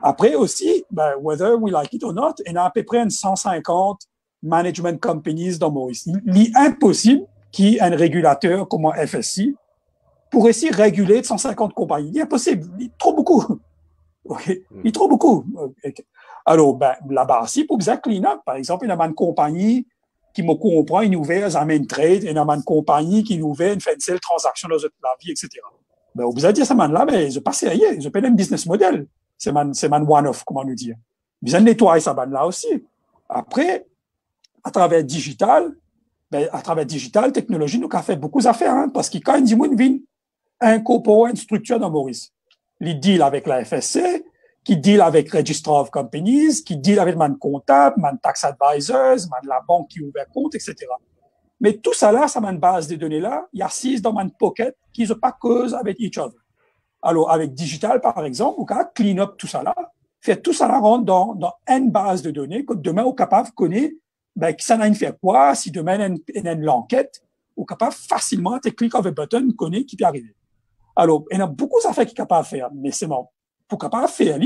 Après aussi, ben, whether we like it or not, il y a à peu près 150 management companies dans Maurice. Il est impossible qu'il y ait un régulateur comme un FSC pour essayer de réguler 150 compagnies. Il est impossible. Il est trop beaucoup. Okay. Il est trop beaucoup. Okay. Alors, ben, là-bas, si pour bien clean up, par exemple, il y a une compagnie qui me comprend, une nouvelle, un main trade, il y a une compagnie qui nous fait une seule transaction dans la vie, etc. Ben, vous avez dit ça, man, là, ben, je passe rien. Je paye un business model. C'est man one-off, comment nous dire. Vous allez nettoyer ça, man, là aussi. Après, à travers digital, ben, à travers digital, technologie, nous avons fait beaucoup d'affaires, hein, parce que quand une dimoun vient incorporer une structure dans Maurice, il deal avec la FSC, qui deal avec Register of Companies, qui deal avec man comptable, man tax advisors, man la banque qui ouvre compte, etc. Mais tout ça là, ça man base de données là, il y a 6 dans man pocket qui ne pas cause avec each other. Alors, avec digital, par exemple, on peut clean up tout ça là, faire tout ça là rentre dans une base de données que demain, on est capable de connaître, ben, qui ça n'a fait quoi, si demain, il y a une enquête, on est capable facilement de click of a button, connaître qui peut arriver. Alors, il y a beaucoup d'affaires qui sont capables de faire, mais c'est bon. Pour capable de faire,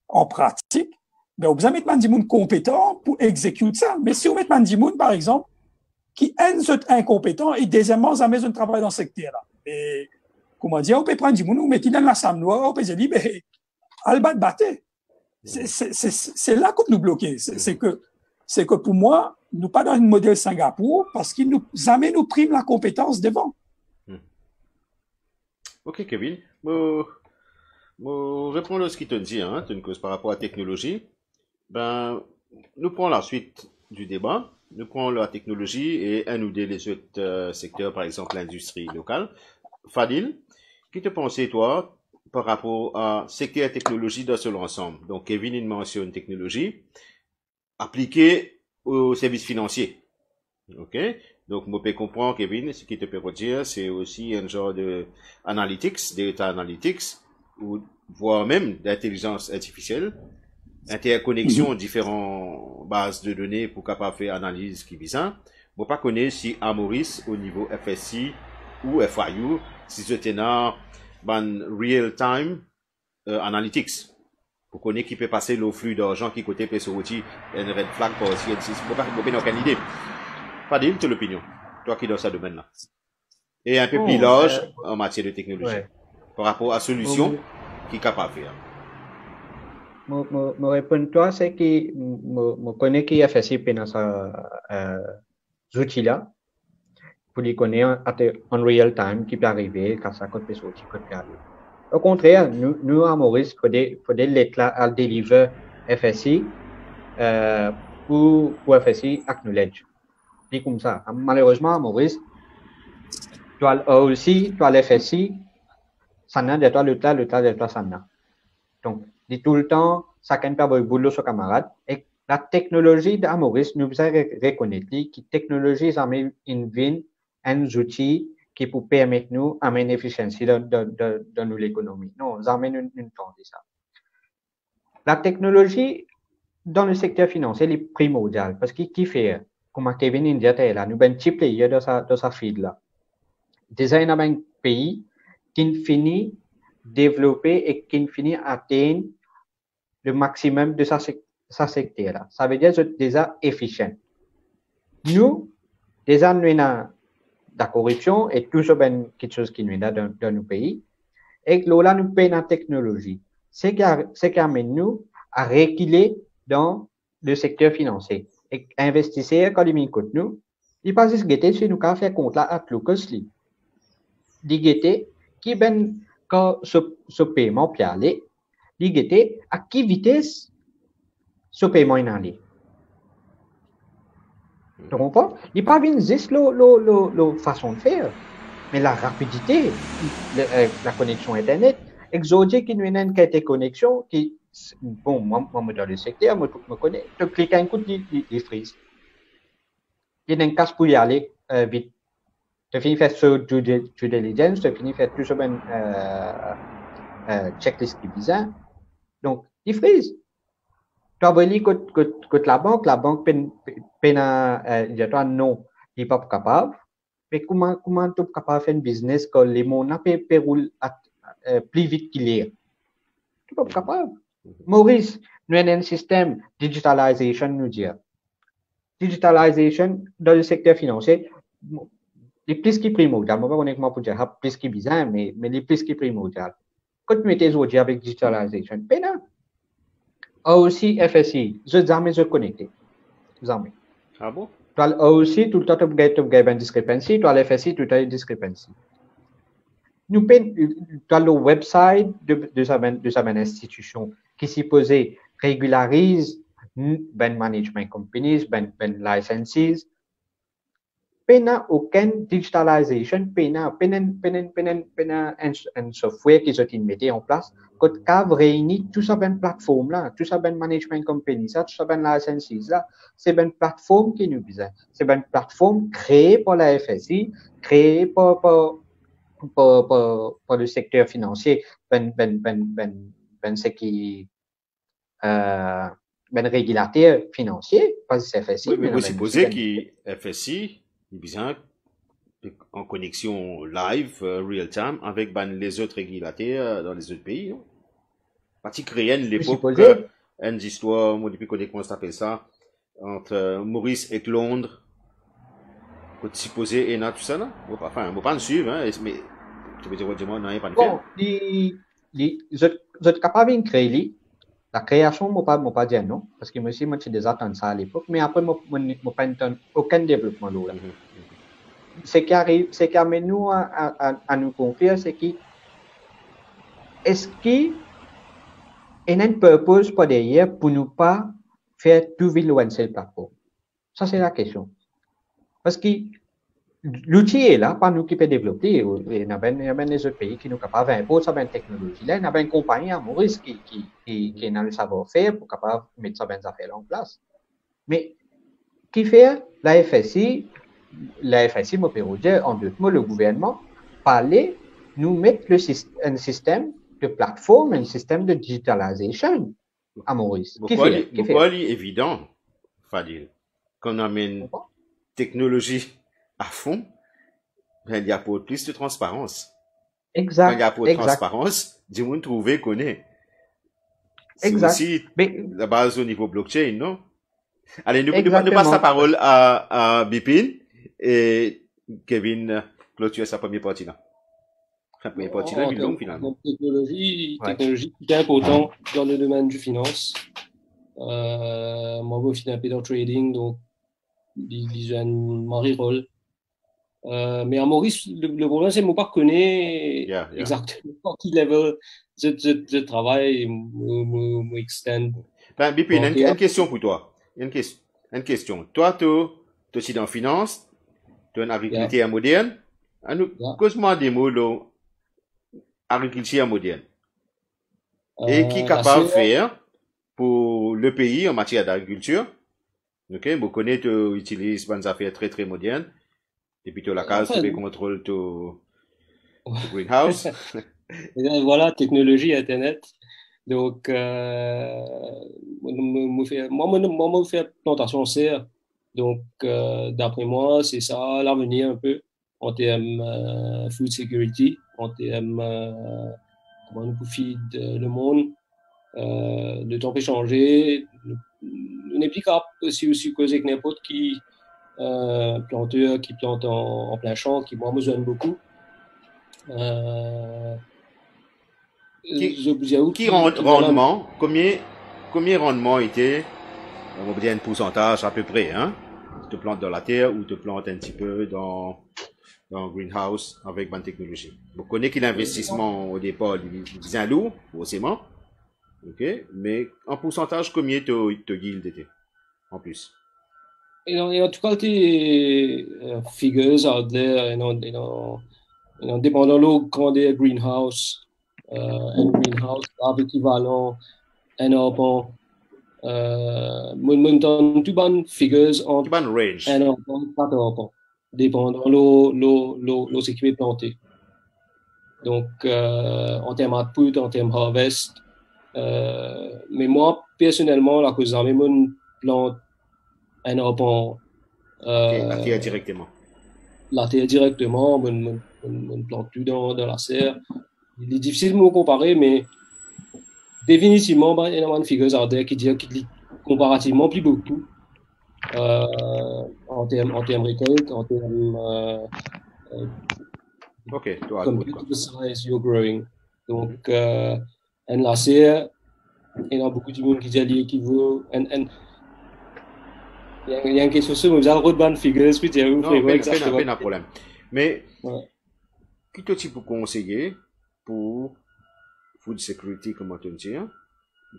en pratique, ben, vous avez mettre des gens compétents pour exécuter ça. Mais si vous mettez des gens, par exemple, qui sont incompétents et deuxièmement, vous avez un travail dans ce secteur-là. Et, comment dire, on peut prendre des gens, vous mettez dans la salle noire, on peut dire, ben, albat battez. C'est là que nous bloquons. C'est que pour moi, nous pas dans un modèle Singapour parce qu'ils nous amènent nous priment la compétence devant. Ok, Kevin. Répondre à ce qu'il te dit, hein, une cause par rapport à la technologie. Ben, nous prenons la suite du débat. Nous prenons la technologie et un ou deux les autres secteurs, par exemple l'industrie locale. Fadil, qui te pensais, toi, par rapport à secteur technologie dans son ensemble. Donc, Kevin, il mentionne technologie appliquée aux services financiers. OK? Donc, moi, peux comprendre, Kevin, ce qui te peut dire, c'est aussi un genre de analytics, data analytics, ou voire même d'intelligence artificielle, interconnexion différentes bases de données pour capable faire analyse qui vise. Moi, pas connaître si à Maurice, au niveau FSI ou FIU, si c'était dans real-time analytics. Pour connaître qui peut passer le flux d'argent qui côté peut sortir, un red flag pour aussi, moi, pas aucune idée. Fadil, tu l'opinion, toi qui dans ce domaine-là. Et un peu plus large en matière de technologie. Par rapport à solution qui est capable de faire. Mon réponse toi, c'est que je connais qui a fait ça dans ces outils-là, pour les connaître en real time, qui peut arriver, quand ça peut sortir, qui peut arriver. Au contraire, nous à Maurice, il faut l'être là à deliver FSI pour FSI acknowledge. C'est comme ça. Malheureusement, à Maurice, tu as aussi, tu as l'FSI, ça n'a de toi, le toi, ça n'a. Donc, dit tout le temps, ça ne peut pas boulot sur camarade. Et la technologie de Maurice nous a reconnaître que la technologie, ça met un outil qui peut permettre nous d'amener l'efficience dans l'économie. Non, ça amène une temps de ça. La technologie dans le secteur financier est primordiale parce qu'il fait, comme Kevin India est là, nous avons un petit player dans sa feed là. Déjà, il y a un pays qui finit développer et qui finit atteindre le maximum de sa secteur là. Ça veut dire que c'est déjà efficient. Nous, déjà, nous avons la corruption et tout ça, quelque chose qui nous est dans nos pays. Et là, nous payons la technologie. C'est qui amène nous à reculer dans le secteur financier. Et investisseurs, quand ils coûtent nous, ils passent à guetter si nous avons fait compte là à Lucasly. Ils guetter qui quand ce paiement peut aller, ils guetter à qui vitesse ce paiement est allé. Tu comprends? Il n'y a pas juste la façon de faire, mais la rapidité, la connexion Internet. Exotique qui nous a une connexion qui, bon, moi, dans le secteur, moi, je connais, tu cliques un coup, il freeze. Il y a un casse pour y aller vite. Tu finis de faire ce due diligence, tu finis de faire tout ce checklist qui vise. Donc, il freeze. Tu as voulu que la banque peine non, il n'est pas capable. Mais comment tu es capable de faire un business quand les monnaies roulent plus vite qu'il est? Tu n'es pas capable. Maurice, nous avons un système digitalisation, nous dire. Digitalisation dans le secteur financier, les plus qui primordial, je ne sais pas pour dire plus qui bizarre, mais les plus qui primordial. Quand tu mets aujourd'hui avec digitalisation, peine. Aussi FSI, je connecté. Jamais. Ah bon? Tu as aussi tout le temps tu as une discrepancy, tu as l'FSI, tu as une discrepancy. Nous tu as le website de sa institution qui supposé régularise ben management companies, ben licenses. Pena aucune digitalisation, pena un software qui sont mis en place, qui réunit tout ça ben plateforme là, tout ça ben management company, ça, tout ça ben licenses là, c'est ben plateforme qui nous besoin. C'est ben plateforme créée par la FSI, créée par le secteur financier, ce qui régulateur financier, pas c'est FSI. Oui, mais vous supposez que FSI bien en connexion live, real time, avec les autres régulateurs dans les autres pays, non? Parti créé l'époque, une histoire, moi depuis comment ça s'appelle ça, entre Maurice et Londres, que tu supposais et tout ça là? Enfin, on va pas me suivre, hein, mais tu veux dire, non, il n'y a pas de bon, vous êtes capable de créer la création, je ne pas dire non, parce que moi aussi, j'ai déjà entendu ça à l'époque, mais après, je n'ai pas entendu aucun développement là. Ce qui amène nous à nous confier, c'est que est-ce qu'il y a un purpose pour derrière pour ne pas faire tout vite loin de cette plateforme? Ça, c'est la question. Parce que l'outil est là, pas nous qui peut développer. Il y a bien des autres pays qui nous capables d'imposer cette technologie-là. Il y a bien une compagnie à Maurice qui a le savoir-faire pour capable mettre ça bien affaires en place. Mais, qui fait la FSI, me peut dire, en deux mots, le gouvernement, parler, nous mettre un système de plateforme, un système de digitalisation à Maurice. Pourquoi il est évident, Fadil, qu'on amène technologie à fond, ben, il y a pour plus de transparence. Exact. Quand il y a pour transparence, du monde trouver connaît. C'est aussi la base au niveau blockchain, non? Allez, nous passons la parole à Bipin et Kevin clôture sa première partie là. La première partie là, il est long finalement. Technologie qui est important dans le domaine du finance. Moi, je suis un peu dans le trading, donc ils ont un rôle. Mais à Maurice, le problème, c'est que je ne connais pas exactement à quel level je travaille, je extend. Ben, Bipin, une question pour toi. Une question. Toi, tu es aussi dans la finance, tu es en agriculture moderne. Cause-moi des mots de agriculture moderne. Et qui est capable de faire pour le pays en matière d'agriculture? Ok, vous connaissez, tu utilises des affaires très très modernes. Et puis tu as la case, tu contrôles ton greenhouse. Voilà, technologie, Internet. Donc, moi, je fais plantation en serre. Donc, d'après moi, c'est ça l'avenir un peu en termes food security, en termes comment nous feed le monde. Le temps peut changer. On n'est plus capable aussi causer avec n'importe qui planteur qui plante en plein champ, qui moi besoin beaucoup. Qui rendement, combien rendement était, on va dire un pourcentage à peu près, hein? Tu te plantes dans la terre ou tu te plantes un petit peu dans greenhouse avec bonne technologie. Vous connaissez que l'investissement au départ, il est lourd, forcément. Ok? Mais en pourcentage, combien te yield était? En plus. En tout cas, les figures out there, dépendant de l'eau, quand il y a greenhouse, un greenhouse, équivalent, un arpent, tout bonne figures en tout bonne range. Un arpent, 4 arpents, dépendant de l'eau équipée plantée. Donc, en termes output, en termes harvest, mais moi, personnellement, la cause d'armée, mon plante un arpent. La terre directement. La terre directement, on plante tout dans la serre. Il est difficile de me comparer, mais définitivement, il y a une figure qui dit qu'il comparativement plus beaucoup en termes récolte, en termes compared to the size you're growing. Donc, la serre, il y a beaucoup de monde qui dit qu'il vaut il y a une question sur vous avez le bonne figure, puis tu as exactement pas de problème. Mais qui tu peux conseiller pour food security, comment tu dis,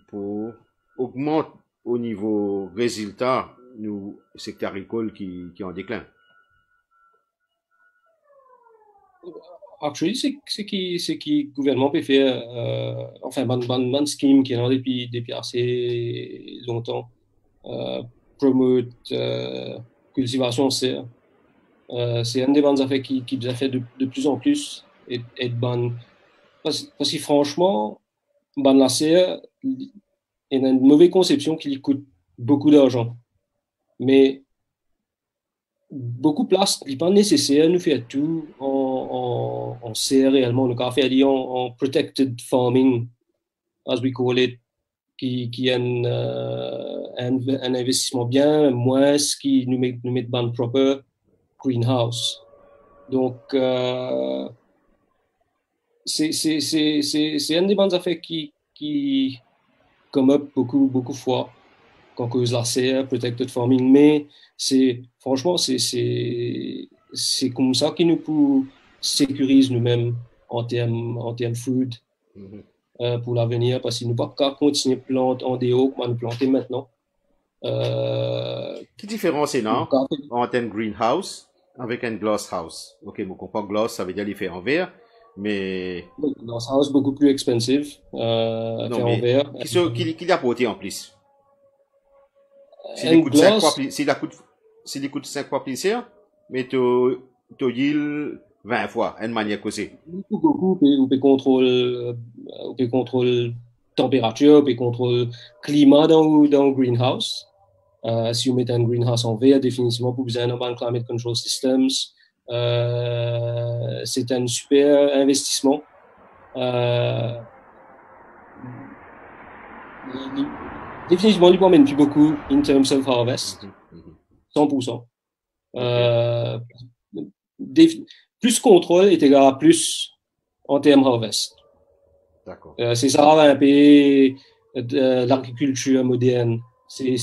pour augmenter au niveau résultat nous secteur agricole qui est en déclin? Actually, c'est qui le gouvernement peut faire, enfin, bonne scheme qui est là depuis assez longtemps. Promote cultivation serre. C'est une des bonnes affaires qui a fait de plus en plus et bonne. Parce que franchement, bonne la serre, il y a une mauvaise conception qui lui coûte beaucoup d'argent. Mais beaucoup de place, il n'est pas nécessaire de faire tout en serre réellement. Donc, on fait en protected farming, as we call it, qui a un investissement bien moins qui nous met dans le proper greenhouse. Donc, c'est une des bonnes affaires qui come up beaucoup de fois quand cause la serre, protected farming, mais franchement, c'est comme ça qui nous peut sécuriser nous-mêmes en termes food. Pour l'avenir, parce qu'il ne peut pas continuer à planter en déo comme on planter maintenant. Quelle différence est là entre un greenhouse avec un glass house. Ok, je comprends glass, ça veut dire les faire en verre, mais... Dans un house beaucoup plus expensive, Non, faire en mais verre. qui l'a apporté en plus? S'il Un coûte 5 fois glass, plus, s'il coûte 5 fois plus cher, mais tu yield 20 fois, une manière que c'est. beaucoup, ou peut contrôle température, peut contrôle climat dans le greenhouse. Si vous mettez un greenhouse en verre, définitivement, vous besoin d'un climate control systems. C'est un super investissement. Définitivement, il ne plus beaucoup in terms of harvest, 100%. Euh, plus contrôle est égal à plus en termes harvest. D'accord. C'est ça un peu l'agriculture moderne. C'est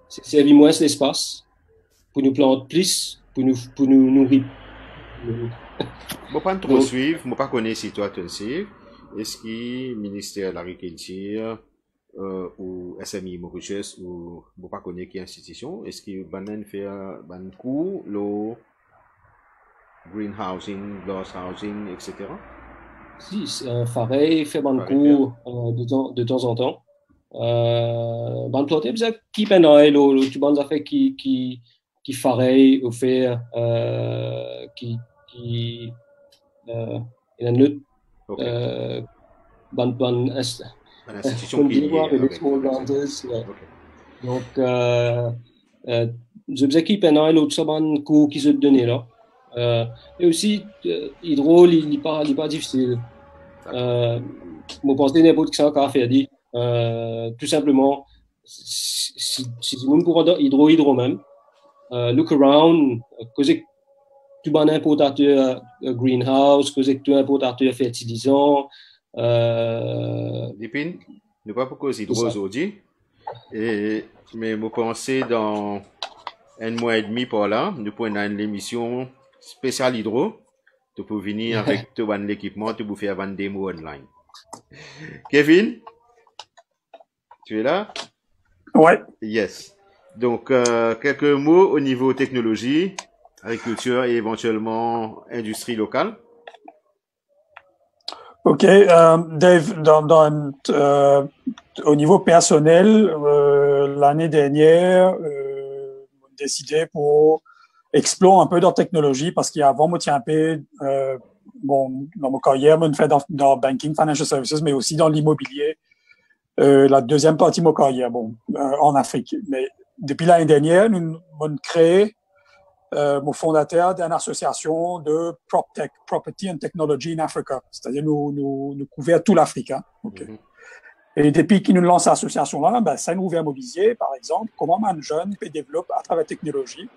servir moins l'espace pour nous planter plus, pour nous nourrir. Je ne pas trop suivre, je ne pas connaître si toi tu le sais. Est-ce que le ministère de l'Agriculture ou SMI Mauritius ou je ne pas connaître quelle institution, est-ce que Banan fait un cours, le greenhousing, glasshousing, etc. Si, Faray fait un cours de temps en temps. Ban planter, bisa keep an eye lo tu ban affaires qui Faray ou faire qui il y a une autre ban institution qui est avec small builders. Donc je bisa keep an eye l'autre ban cours qui se donné là. Et aussi hydro il pas difficile. Mon pensée n'importe qui ça qu'a fait dit tout simplement si nous pourrons hydro même look around cause tu ban importateur greenhouse cause tu importateur fertilisant Dépend ne pas pourquoi hydro aujourd'hui et mais vous pensez dans un mois et demi par là nous prenons une émission spéciale hydro tu peux venir avec tout l'équipement tu peux faire une démo online. Kevin, tu es là? Ouais. Yes. Donc, quelques mots au niveau technologie, agriculture et éventuellement industrie locale. Ok, Dave, au niveau personnel, l'année dernière, on a décidé pour explorer un peu dans la technologie parce qu'avant, moi, tiens un peu, bon, dans mon carrière, je fais dans banking, financial services, mais aussi dans l'immobilier. La deuxième partie de mon carrière, bon, en Afrique. Mais depuis l'année dernière, nous avons créé, mon fondateur d'une association de PropTech, Property and Technology in Africa. C'est-à-dire, nous couvrons toute l'Afrique, hein. Okay. Et depuis qu'il nous lance cette association-là, ben, ça nous ouvre à mobiliser, par exemple, comment un jeune peut développer à travers la technologie,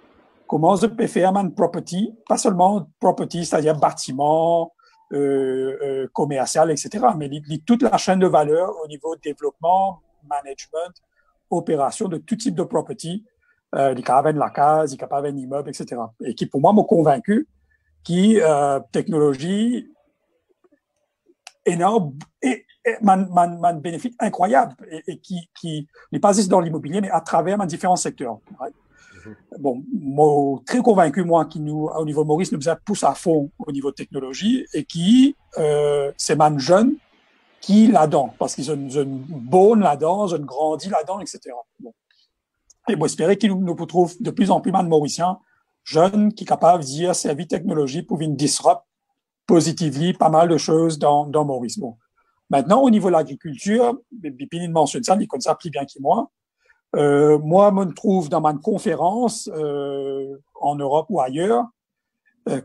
comment je peux faire un property, pas seulement property, c'est-à-dire bâtiment, commercial, etc., mais toute la chaîne de valeur au niveau développement, management, opération de tout type de property, les caravanes, la case, les caravanes immeubles, etc. Et qui, pour moi, m'ont convaincu que technologie énorme et man bénéfice incroyable et qui n'est pas juste dans l'immobilier, mais à travers différents secteurs. Ouais. Bon, moi, très convaincu, moi, qui nous, au niveau Maurice, nous pousse à fond au niveau de technologie et qui, c'est man jeune qui là-dedans, parce qu'ils ont une bonne là-dedans, ils ont grandi là-dedans, etc. Bon. Et moi, j'espérais qu'ils nous trouvent de plus en plus man mauriciens, jeunes, qui sont capables de dire, servir technologie pour venir disrupt positivement pas mal de choses dans Maurice. Bon. Maintenant, au niveau de l'agriculture, Bipini mentionne ça, il connaît ça plus bien que moi. Moi, je me trouve dans ma conférence en Europe ou ailleurs,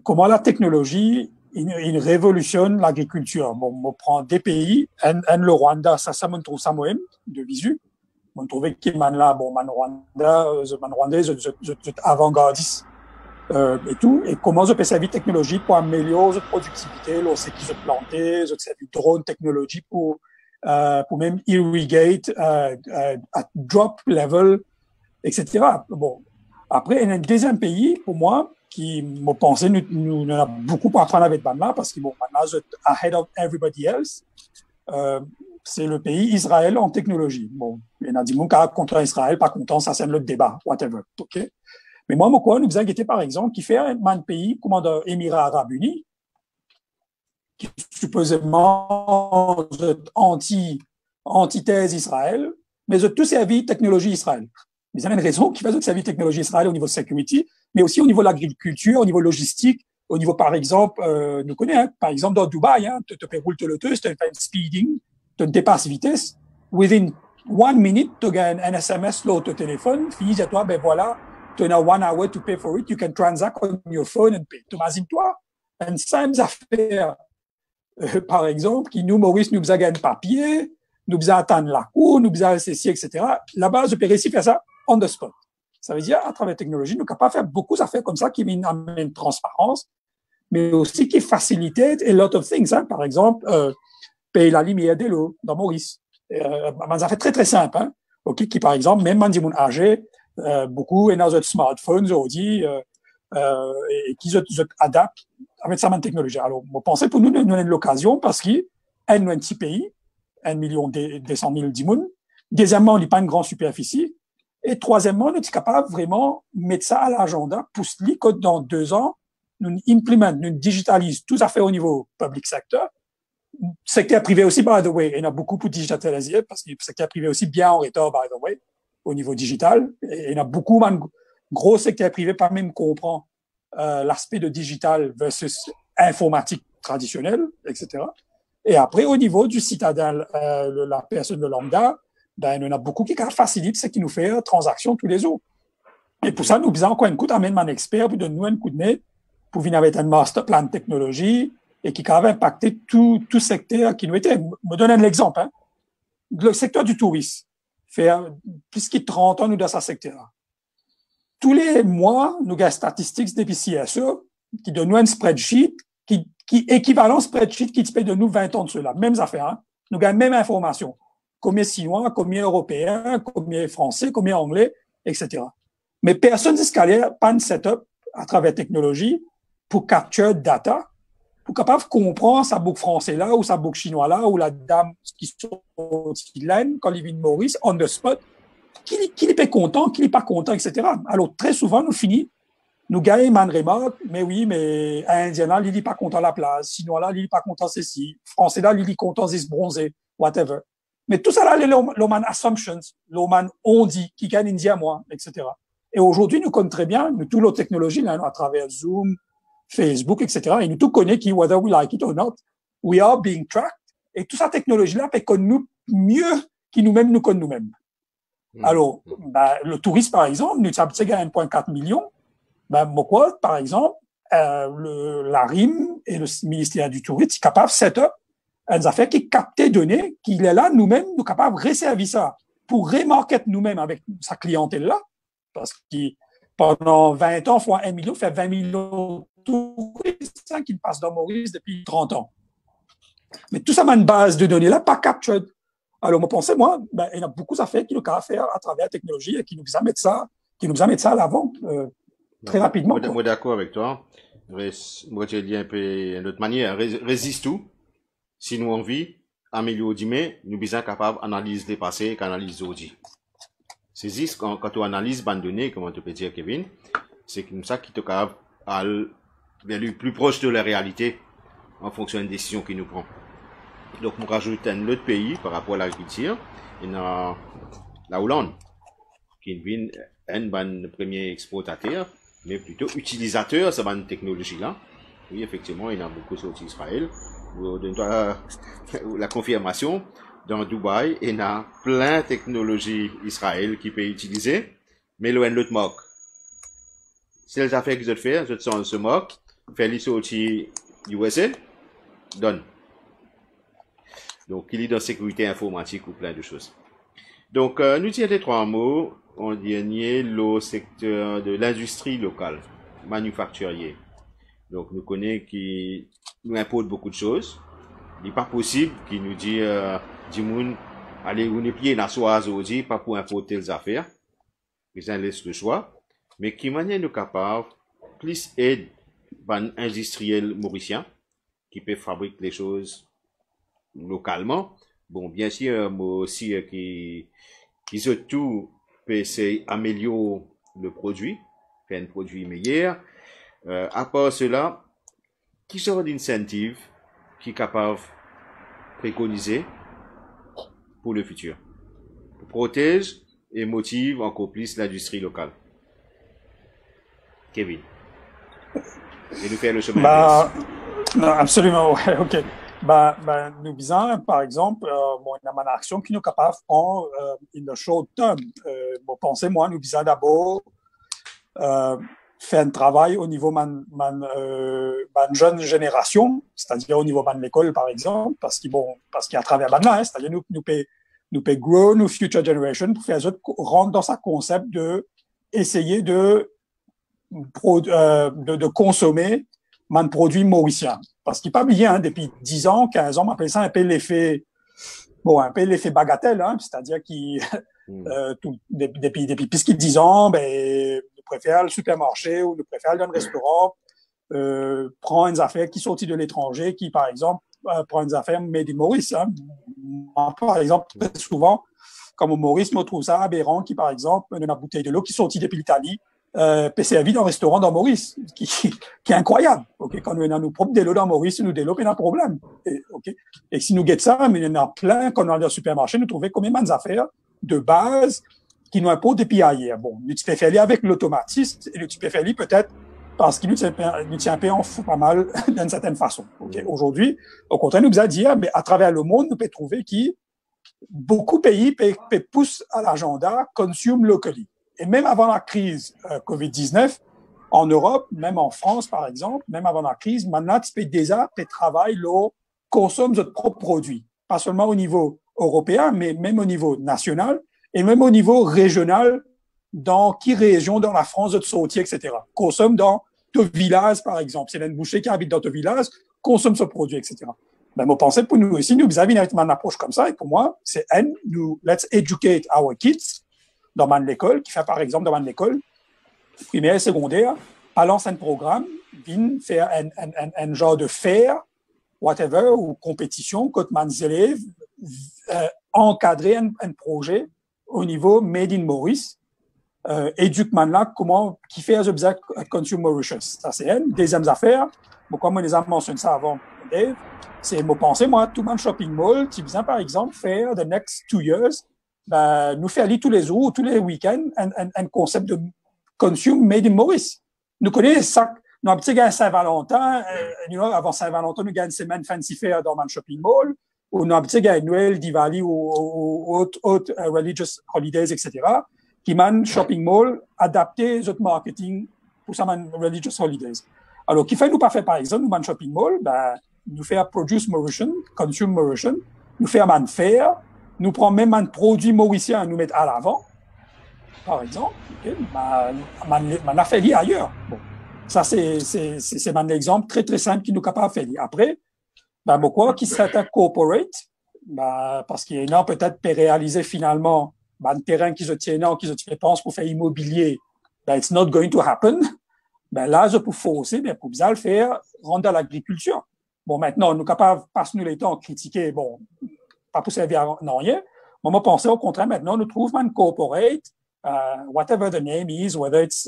comment la technologie il révolutionne l'agriculture. Bon, on prend des pays, le Rwanda, ça me trouve ça moi-même, de visu. Je me trouvais que là, bon, man Rwandais, avant-gardiste et tout. Et comment je peux servir technologie pour améliorer la productivité, c'est qu'ils ont planté, je servir drone technologie pour même irrigate at drop level, etc. Bon, après, il y a un deuxième pays, pour moi, qui m'a pensé, nous avons beaucoup à apprendre avec Banla, parce que bon, Banla est ahead of everybody else. C'est le pays Israël en technologie. Bon, il y en a des gens qui sont contre Israël, pas content, ça c'est un autre débat, whatever. Okay? Mais moi, quoi, nous avons par exemple, qui fait un pays comme les Émirats Arabes Unis, qui supposément antithèse Israël, mais de tout servi technologie Israël. Mais il y a une raison qui fait de servir technologie Israël au niveau security, mais aussi au niveau de l'agriculture, au niveau logistique, au niveau, par exemple, nous connaissons, par exemple, dans Dubaï, tu peux rouler le tu fais un speeding, tu dépasses vitesse, within 1 minute, tu gagnes un SMS sur ton téléphone, fini à toi, ben voilà, tu as 1 hour to pay for it, you can transact on your phone and pay. Tu imagines-toi, une simple affaire, par exemple, qui nous, Maurice, nous faisait gagner papier, nous faisait attendre la cour, nous faisait ceci, etc. Là-bas, je peux réussir à faire ça on the spot. Ça veut dire, à travers la technologie, nous sommes capables de faire beaucoup d'affaires comme ça qui amènent transparence, mais aussi qui facilitent a lot of things. Hein. Par exemple, payer la lumière de l'eau dans Maurice. Ça fait très, très simple. Hein. Okay, qui, par exemple, même quand on est âgé, beaucoup, et dans notre smartphone, aujourd'hui, et qui adaptent avec sa technologie. Alors, je pensais pour nous, nous avons l'occasion parce qu'il y a un petit pays, 1 million 200 000 d'immunes. Deuxièmement, on n'est pas une grande superficie. Et troisièmement, nous sommes capables vraiment de mettre ça à l'agenda pour que dans 2 ans, nous implémentons, nous digitalisons tout à fait au niveau public secteur. Secteur privé aussi, by the way. Il y en a beaucoup pour digitaliser parce que le secteur privé aussi bien en retard, by the way, au niveau digital. Et il y en a beaucoup, man, gros secteur privé, pas même comprend l'aspect de digital versus informatique traditionnelle, etc. Et après, au niveau du citadin, la personne de lambda, ben, il y en a beaucoup qui facilitent ce qui nous fait transaction tous les jours. Et pour ça, nous faisons encore un coup d'amène un expert pour donner un coup de nez pour venir avec un master plan de technologie et qui va impacter tout secteur qui nous était. Je me donne un exemple. Hein. Le secteur du tourisme fait plus de 30 ans, nous, dans ce secteur. Tous les mois, nous avons statistiques depuis CSE qui donnent nous un spreadsheet qui équivalent spreadsheet qui paye de nous 20 ans de cela. Mêmes affaires. Hein. Nous avons même information. Combien Chinois, combien Européens, combien Français, combien Anglais, etc. Mais personne n'a pas un setup à travers la technologie pour capture data, pour capable de comprendre sa boucle français là, ou sa boucle chinois là, ou la dame qui sont quand il vient de Maurice, on the spot, qui est content, qui n'est pas content, etc. Alors, très souvent, nous finissons, nous gagnons une remarque, mais oui, mais Indien là, il n'est pas content la place, Chinois là, il n'est pas content ceci, Français là, il est content de se bronzer, whatever. Mais tout ça là, les l'oman assumptions, l'oman on dit, qui gagne Indien moi, etc. Et aujourd'hui, nous connaissons très bien, nous, toutes nos technologies, là, à travers Zoom, Facebook, etc. Et nous tous connaissons qui, whether we like it or not, we are being tracked. Et toute cette technologie-là fait connaître nous mieux que nous-mêmes nous connaissons nous-mêmes. Alors, ben, le tourisme, par exemple, nous sommes à 1,4 million. Ben, pourquoi, par exemple, la RIM et le ministère du Tourisme sont capables de set up une affaire qui capte des données, qui est là, nous-mêmes, nous sommes capables de resservir ça pour remarquer nous-mêmes avec sa clientèle-là. Parce que pendant 20 ans, fois 1 million, fait 20 millions de touristes hein, qui passent dans Maurice depuis 30 ans. Mais tout ça, une base de données-là, pas captured. Alors, moi, pensais, moi, ben, il y a beaucoup d'affaires qui nous ont faire à travers la technologie et qui nous a mettre ça à l'avant très rapidement. Moi, d'accord avec toi. Moi, j'ai dit un peu d'une autre manière. Résiste tout. Si nous envie, améliorer demain, nous sommes capables d'analyser les passés qu'analyse aujourd'hui. C'est juste quand tu analyses bande données, comment tu peux dire, Kevin, c'est comme ça qui te capable d'aller plus proche de la réalité en fonction des décisions qu'il nous prend. Donc, on rajoute un autre pays par rapport à l'agriculture. Il y a la Hollande, qui est un premier exportateur, mais plutôt utilisateur de cette technologie-là. Oui, effectivement, il y a beaucoup sorti Israël. Vous donnez la confirmation. Dans Dubaï, il y a plein de technologies Israël qui peut utiliser, mais loin de l'autre moque. C'est les affaires que je fais, je se moque, faire les sorties USA, donne. Donc, il est dans sécurité informatique ou plein de choses. Donc, nous disons les 3 mots. En dernier, le secteur de l'industrie locale, manufacturier. Donc, nous connaissons qui nous importe beaucoup de choses. Il n'est pas possible qu'il nous dise, Dimoun, allez, on est pieds dans soie aujourd'hui, pas pour importer les affaires. Ils en laissent le choix. Mais qui manière nous capable, plus aide, un industriel mauricien, qui peut fabriquer les choses localement. Bon, bien sûr, moi aussi, qui surtout peut essayer d'améliorer le produit, faire un produit meilleur. À part cela, qui sera d'incentive qui est capable de préconiser pour le futur, pour protéger et motive encore plus l'industrie locale? Kevin. Et nous faire le chemin inverse. Non, absolument, ouais, ok. Nous visons, par exemple, il y a une action qui nous est capable de prendre in the short term. Pensez, moi, nous visons d'abord faire un travail au niveau de la jeune génération, c'est-à-dire au niveau de l'école, par exemple, parce qu'à travers là, c'est-à-dire nous peut grow nos future generation pour faire rentrer dans ce concept de essayer de consommer un produit mauricien. Parce qu'il n'est pas bien, depuis 10 ans, 15 ans, on appelle ça un peu l'effet bagatelle, c'est-à-dire depuis plus de 10 ans, nous préférons le supermarché ou nous préférons le restaurant, prendre des affaires qui sont sorties de l'étranger, qui, par exemple, prend des affaires made in Maurice. Moi, par exemple, très souvent, comme au Maurice, on trouve ça aberrant, qui, par exemple, une bouteille de l'eau qui est sortie depuis l'Italie, peut servir dans un restaurant dans Maurice, qui est incroyable. Okay? Quand nous avons nos propres délos dans Maurice, nous développons un problème. Et si nous guettons ça, mais il y en a plein, quand on va dans le supermarché, nous trouvons combien d'affaires de base qui nous imposent depuis ailleurs. Bon, nous peux faire avec l'automatisme, et nous peux faire peut-être parce qu'il nous tient un peu en fou pas mal d'une certaine façon. Okay? Aujourd'hui, au contraire, nous a dit, mais à travers le monde, nous pouvons trouver qui beaucoup de pays poussent à l'agenda consume locally. Et même avant la crise COVID-19, en Europe, même en France, par exemple, même avant la crise, maintenant, tu peux déjà travailler, consomme notre propre produit. Pas seulement au niveau européen, mais même au niveau national et même au niveau régional, dans quelle région dans la France de sortir, etc. Consomme dans ton village, par exemple. C'est un boucher qui habite dans ton village, consomme ce produit, etc. Moi, pensez pour nous aussi, nous avons une approche comme ça, et pour moi, c'est let's educate our kids dans l'école, qui fait par exemple dans l'école primaire et secondaire, à lancer un programme, vient faire un genre de fair, whatever, ou compétition, quand les élèves encadrer un projet au niveau Made in Maurice, éduque là qui fait les objets Consumer Mauritius. Ça, c'est une. Deuxième affaire, comme on les a mentionné ça avant, Dave, c'est, pensez, tout le shopping mall, qui vient par exemple faire the next 2 years, nous faire aller tous les jours, tous les week-ends, un concept de consume made in Maurice. Nous connaissons ça. Nous avons petit Saint-Valentin, avant Saint-Valentin, nous avons une semaine fancy fair dans un shopping mall, ou nous avons petit Noël, Diwali ou autres religious holidays, etc., qui man shopping mall adapté aux autres marketing pour ça man religious holidays. Alors, qui fait nous pas faire par exemple, nous man shopping mall, nous faire produce Mauritian, consume Mauritian, nous faire man fair, nous prend même un produit mauricien et nous mettre à l'avant, par exemple, man a fait lié ailleurs. Bon. Ça, c'est un exemple très, très simple qui nous est capable de faire. Après, pourquoi qui serait un corporate? Parce qu'il y en a peut-être pour réaliser finalement, un terrain qu'ils obtiennent, qu'ils dépensent pour faire immobilier, it's not going to happen. Là, je peux forcer, pour bien le faire, rendre à l'agriculture. Bon, maintenant, nous sommes capables, passe-nous les temps, critiquer, pas pour servir à rien. Moi, penser au contraire, maintenant, nous trouvons un corporate, whatever the name is, whether it's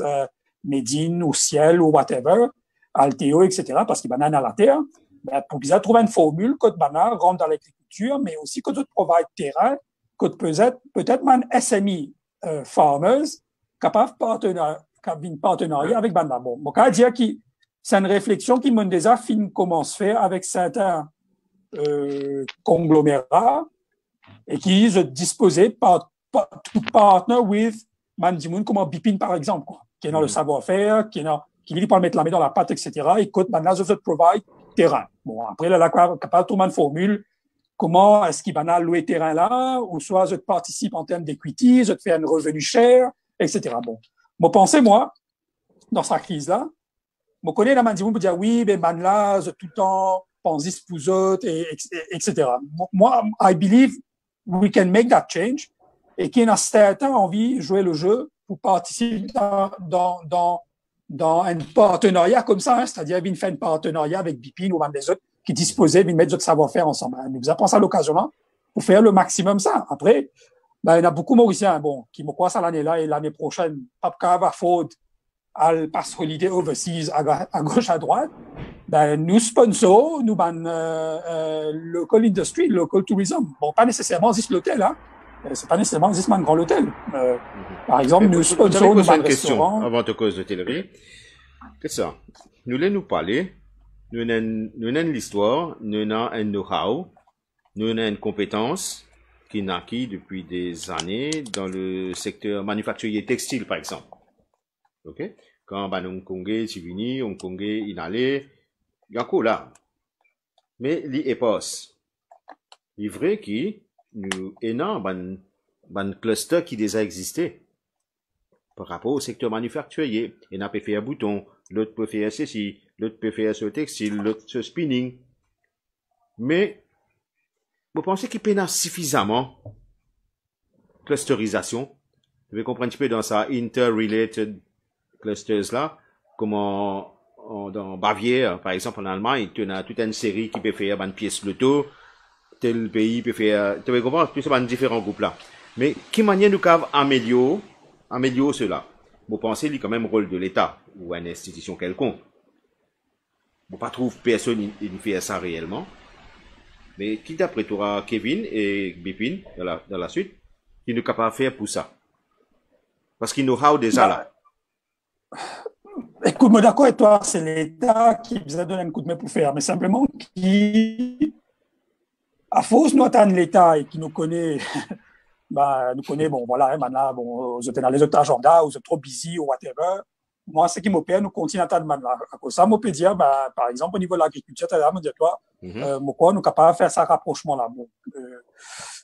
Medine ou Ciel ou whatever, Alteo, etc., parce qu'il y a à la terre, pour bien trouver une formule que rentre dans l'agriculture, mais aussi que tu provide terrain, que peut-être un SME farmers capable de partenariat avec Banana. Bon, je veux dire que c'est une réflexion qui m'a déjà commence à faire avec certains conglomérats et qui se disposaient to partner with Mandimoun comme Bipin, par exemple, quoi, qui est dans le savoir-faire, qui lui peut mettre la main dans la pâte, etc. Et que maintenant, je provide terrain. Bon, après, là, capable de trouver une formule. Comment est-ce qu'il va louer terrain là, ou soit je participe en termes d'equity, je te fais un revenu cher, etc. Bon. Moi, pensez, dans cette crise-là, je connais la Mandimoun pour dire oui, man là, je tout le temps, pense pour eux autres, etc. Moi, I believe we can make that change, et qu'il y a certains envie de jouer le jeu pour participer dans un partenariat comme ça, c'est-à-dire qu'il fait un partenariat avec Bipin ou des autres qui disposaient de mettre notre savoir-faire ensemble. Nous avons pensé à l'occasion là pour faire le maximum ça. Après, il y en a beaucoup Mauriciens, qui me croient ça l'année là et l'année prochaine, pas capable à faute al pass holiday overseas à gauche, à droite, ben, nous sponsor, nous ban local industry, local tourism. Bon, pas nécessairement juste l'hôtel, hein. C'est pas nécessairement juste un grand hôtel. Par exemple, nous sponsor, nous ban une question restaurant. avant de cause d'hôtellerie. Qu'est-ce que ça? Nous allons nous parler. Nous avons l'histoire, nous avons un know-how, nous avons une compétence qui est acquis depuis des années dans le secteur manufacturier textile, par exemple. OK? Quand Hong Kongais, Chivini, Hong Kongais, Inalé, il y a encore là. Mais il est pas. Il est vrai que nous avons un cluster qui déjà existé par rapport au secteur manufacturier. Il n'a pas fait un bouton, l'autre peut faire ceci, l'autre peut faire ce textile, l'autre ce spinning. Mais, vous pensez qu'il peut y suffisamment clusterisation? Vous pouvez comprendre un petit peu dans ça interrelated clusters là, comment dans Bavière, par exemple en Allemagne, tu as toute une série qui peut faire une pièce loto, tel pays peut faire, tu peux comprendre, tout ça, différents groupes là. Mais, quelle manière nous pouvons améliorer cela? Vous pensez, il y a quand même rôle de l'État, ou une institution quelconque. Vous pas trouver personne qui fait ça réellement. Mais, qui d'après toi, Kevin et Bipin, dans la suite, qui nous capable de faire pour ça? Parce qu'il nous how déjà là. Écoute, moi d'accord avec toi, c'est l'État qui vous a donné un coup de main pour faire, mais simplement qui, à force nous attendre l'État et qui nous connaît, bah, nous connaît, bon, voilà, maintenant, bon, vous êtes dans les autres agendas, vous êtes trop busy ou whatever. Moi, ce qui m'opère, nous continuons à attendre maintenant. À cause de ça, moi, peut dire, bah, par exemple, au niveau de l'agriculture, tu as dit, toi, moi, nous capables de faire ça rapprochement-là. Bon,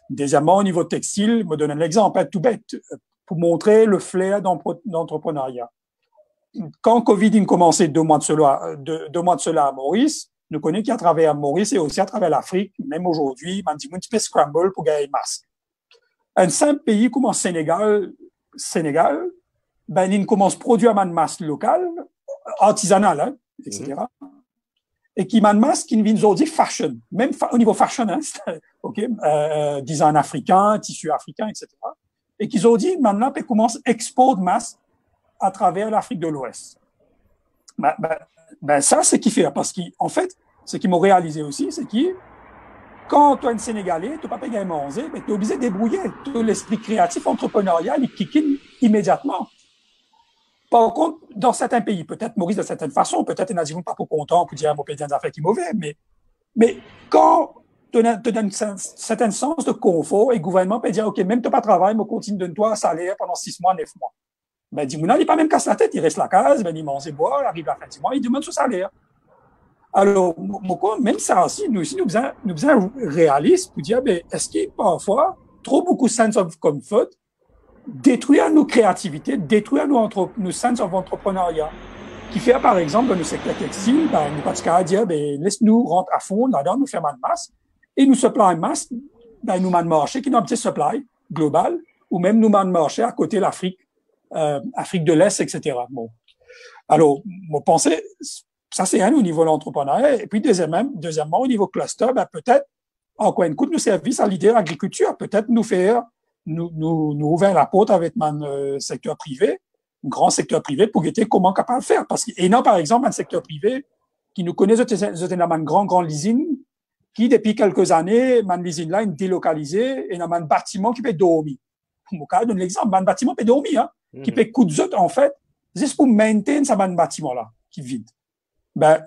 deuxièmement, au niveau textile, je me donne un exemple, tout bête, pour montrer le flair d'entrepreneuriat. Quand Covid a commencé 2 mois de cela à Maurice, nous connaissons qu'à travers Maurice et aussi à travers l'Afrique, même aujourd'hui, on dit un petit peu scramble pour gagner un masque. Un simple pays comme le Sénégal, ben, il commence à produire un masque local, artisanal, hein, etc. Et qui un masque qui vient aujourd'hui fashion, même au niveau fashion, hein, ok, design africain, tissu africain, etc. Et qu'ils ont dit maintenant, ils commencent à exporter masques à travers l'Afrique de l'Ouest. Ben, ça, c'est ce qui fait, parce qu'en fait, ce qu'ils m'ont réalisé aussi, c'est que quand tu es un Sénégalais, tu n'as pas payé à manger, mais tu es obligé de débrouiller. Tout l'esprit créatif, entrepreneurial, il kick in immédiatement. Par contre, dans certains pays, peut-être Maurice de certaine façon, peut-être il n'a dit pas pour content pour dire mon pays des affaires qui est mauvais, mais quand tu as un certain sens de confort et le gouvernement peut dire, OK, même tu n'as pas de travail, mais continue de donner toi un salaire pendant 6 mois, 9 mois. Ben, il n'est pas même casse la tête, il reste la case, ben, il mange et boit, il arrive à la fin du mois, il demande son salaire. Alors, même ça aussi, nous sommes réalistes pour dire, ben, est-ce qu'il y a parfois trop beaucoup de sense of comfort, détruire nos créativités, détruire nos sense of entrepreneuriat, qui fait, par exemple, dans le secteur textile, ben, nous pas qu'à dire, ben, laisse-nous rentrer à fond là-dedans, nous faire un masque, et nous supply un masque, ben, nous un marché qui est un petit supply global, ou même nous un marché à côté de l'Afrique, Afrique de l'Est, etc. Bon. Alors, moi, pensais, ça, c'est un au niveau de l'entrepreneuriat. Et puis, deuxièmement, au niveau cluster, ben, peut-être, encore une coup, nous service à l'idée de l'agriculture. Peut-être nous ouvrir la porte avec un secteur privé, un grand secteur privé, pour guetter comment capable de faire. Parce que, non, par exemple, un secteur privé qui nous connaît, c'est un grand usine, qui, depuis quelques années, man usine là, est délocalisée, et un bâtiment qui peut dormir. Pour moi, je donne l'exemple, un bâtiment peut dormir, hein. Qui peut coûter, en fait, juste pour maintenir ce bâtiment-là, qui est vide. Ben,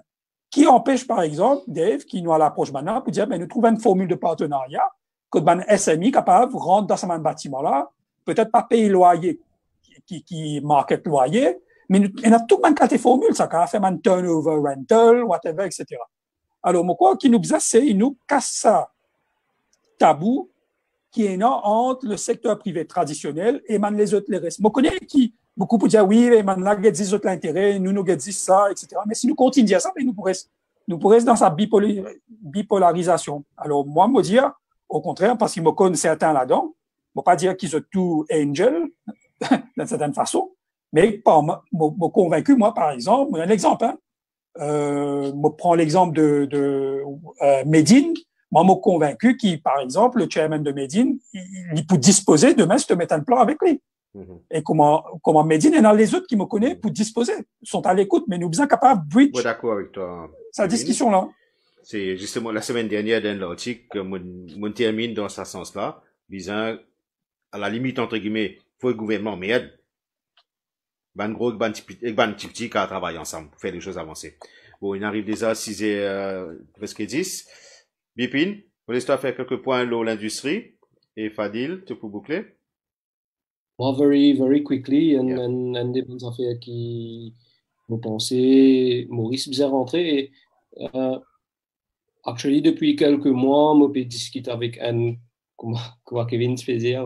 qui empêche, par exemple, Dave, qui nous a l'approche maintenant, pour dire, ben, nous trouvons une formule de partenariat, que ben, SMI capable de rentrer dans ce bâtiment-là, peut-être pas payer le loyer, qui market loyer, mais il y a tout le monde qui formule, ça, qui a fait un turnover rental, whatever, etc. Alors, moi, quoi, qui nous c'est, il nous casse ça, tabou, qui est là entre le secteur privé traditionnel et les autres les restes. Je connais qui, beaucoup pour dire oui, man, là, ils disent autres l'intérêt, nous disent ça, etc. Mais si nous continuons à ça, nous pourrions dans sa bipolarisation. Alors, moi, me dire, au contraire, parce qu'ils me connaissent certains là-dedans, je ne pas dire qu'ils sont tous angels, d'une certaine façon, mais me convaincu, moi, par exemple, un exemple, hein, je prends l'exemple de Medine. Moi, je suis convaincu qu'il, par exemple, le chairman de Medine, il peut disposer demain de te mettre un plan avec lui. Et comment Medine et dans les autres qui me connaissent pour disposer, sont à l'écoute, mais nous sommes capables de bridge. D'accord avec toi. Sa discussion-là. C'est justement la semaine dernière dans l'article que mon termine dans ce sens-là, visant à la limite, entre guillemets, faut le gouvernement m'aide. Ban gros, ban petit à travailler ensemble pour faire les choses avancer. Bon, il arrive déjà à 6 h presque 10. Bipin, vous laissez faire quelques points sur l'industrie. Et Fadil, tu peux boucler? Well, very quickly, and des bonnes affaires qui me pensaient, Maurice bien rentré. Actually, depuis quelques mois, je peux discuter avec Anne, comme Kevin faisait,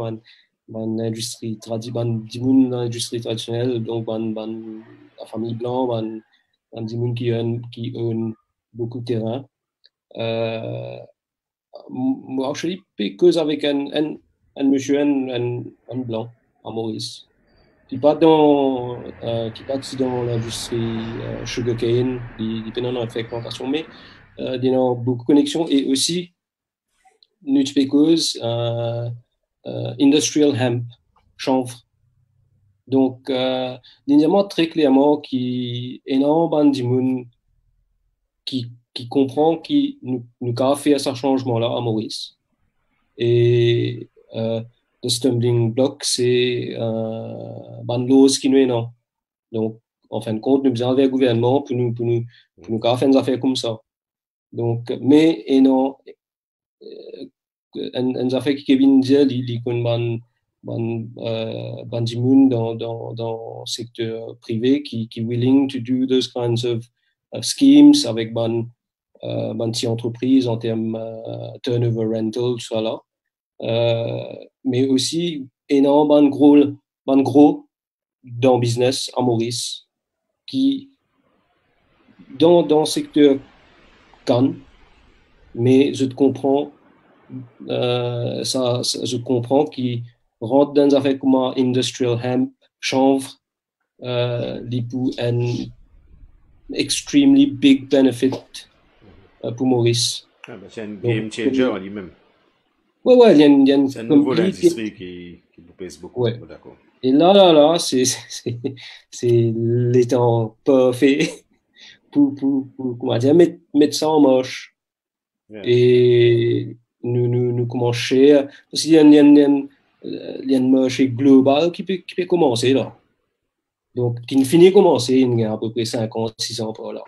l'industrie traditionnelle, donc la famille blanche, des gens qui ont beaucoup de terrain. Moi, actually, je cause avec un monsieur, un blanc, à Maurice, qui pas dans l'industrie sugarcane, qui peut dans la plantation, mais il y a beaucoup de connexions et aussi nous cause industrial hemp, chanvre. Donc, il y a très clairement qui énormément de monde qui comprend qui nous a fait ce changement-là à Maurice. Et le stumbling block, c'est bandos qui nous est non. Donc, en fin de compte, nous avons un gouvernement pour nous faire des affaires comme ça. Donc, mais et non, une affaire qui Kevin dit, il connaît ban dimoun dans le secteur privé qui willing to do those kinds of schemes avec ban petite entreprise en termes turnover rental, tout ça là. Mais aussi énormément ban gros dans le business à Maurice qui dans le secteur can, mais je te comprends je comprends qui rentre dans des affaires comme industrial hemp, chanvre, pour un extremely big benefit pour Maurice. C'est un game changer en lui-même. Ouais, il y a une c'est un nouveau industrie qui vous pèse beaucoup. Ouais. D'accord. Et là, c'est les temps pas fait pour comment dire, mettre ça en marche. Yeah. Et nous commencer, parce qu'il y a un marché global qui peut commencer là. Donc, qui ne finit commencer, il y a à peu près 5 ans, 6 ans par là.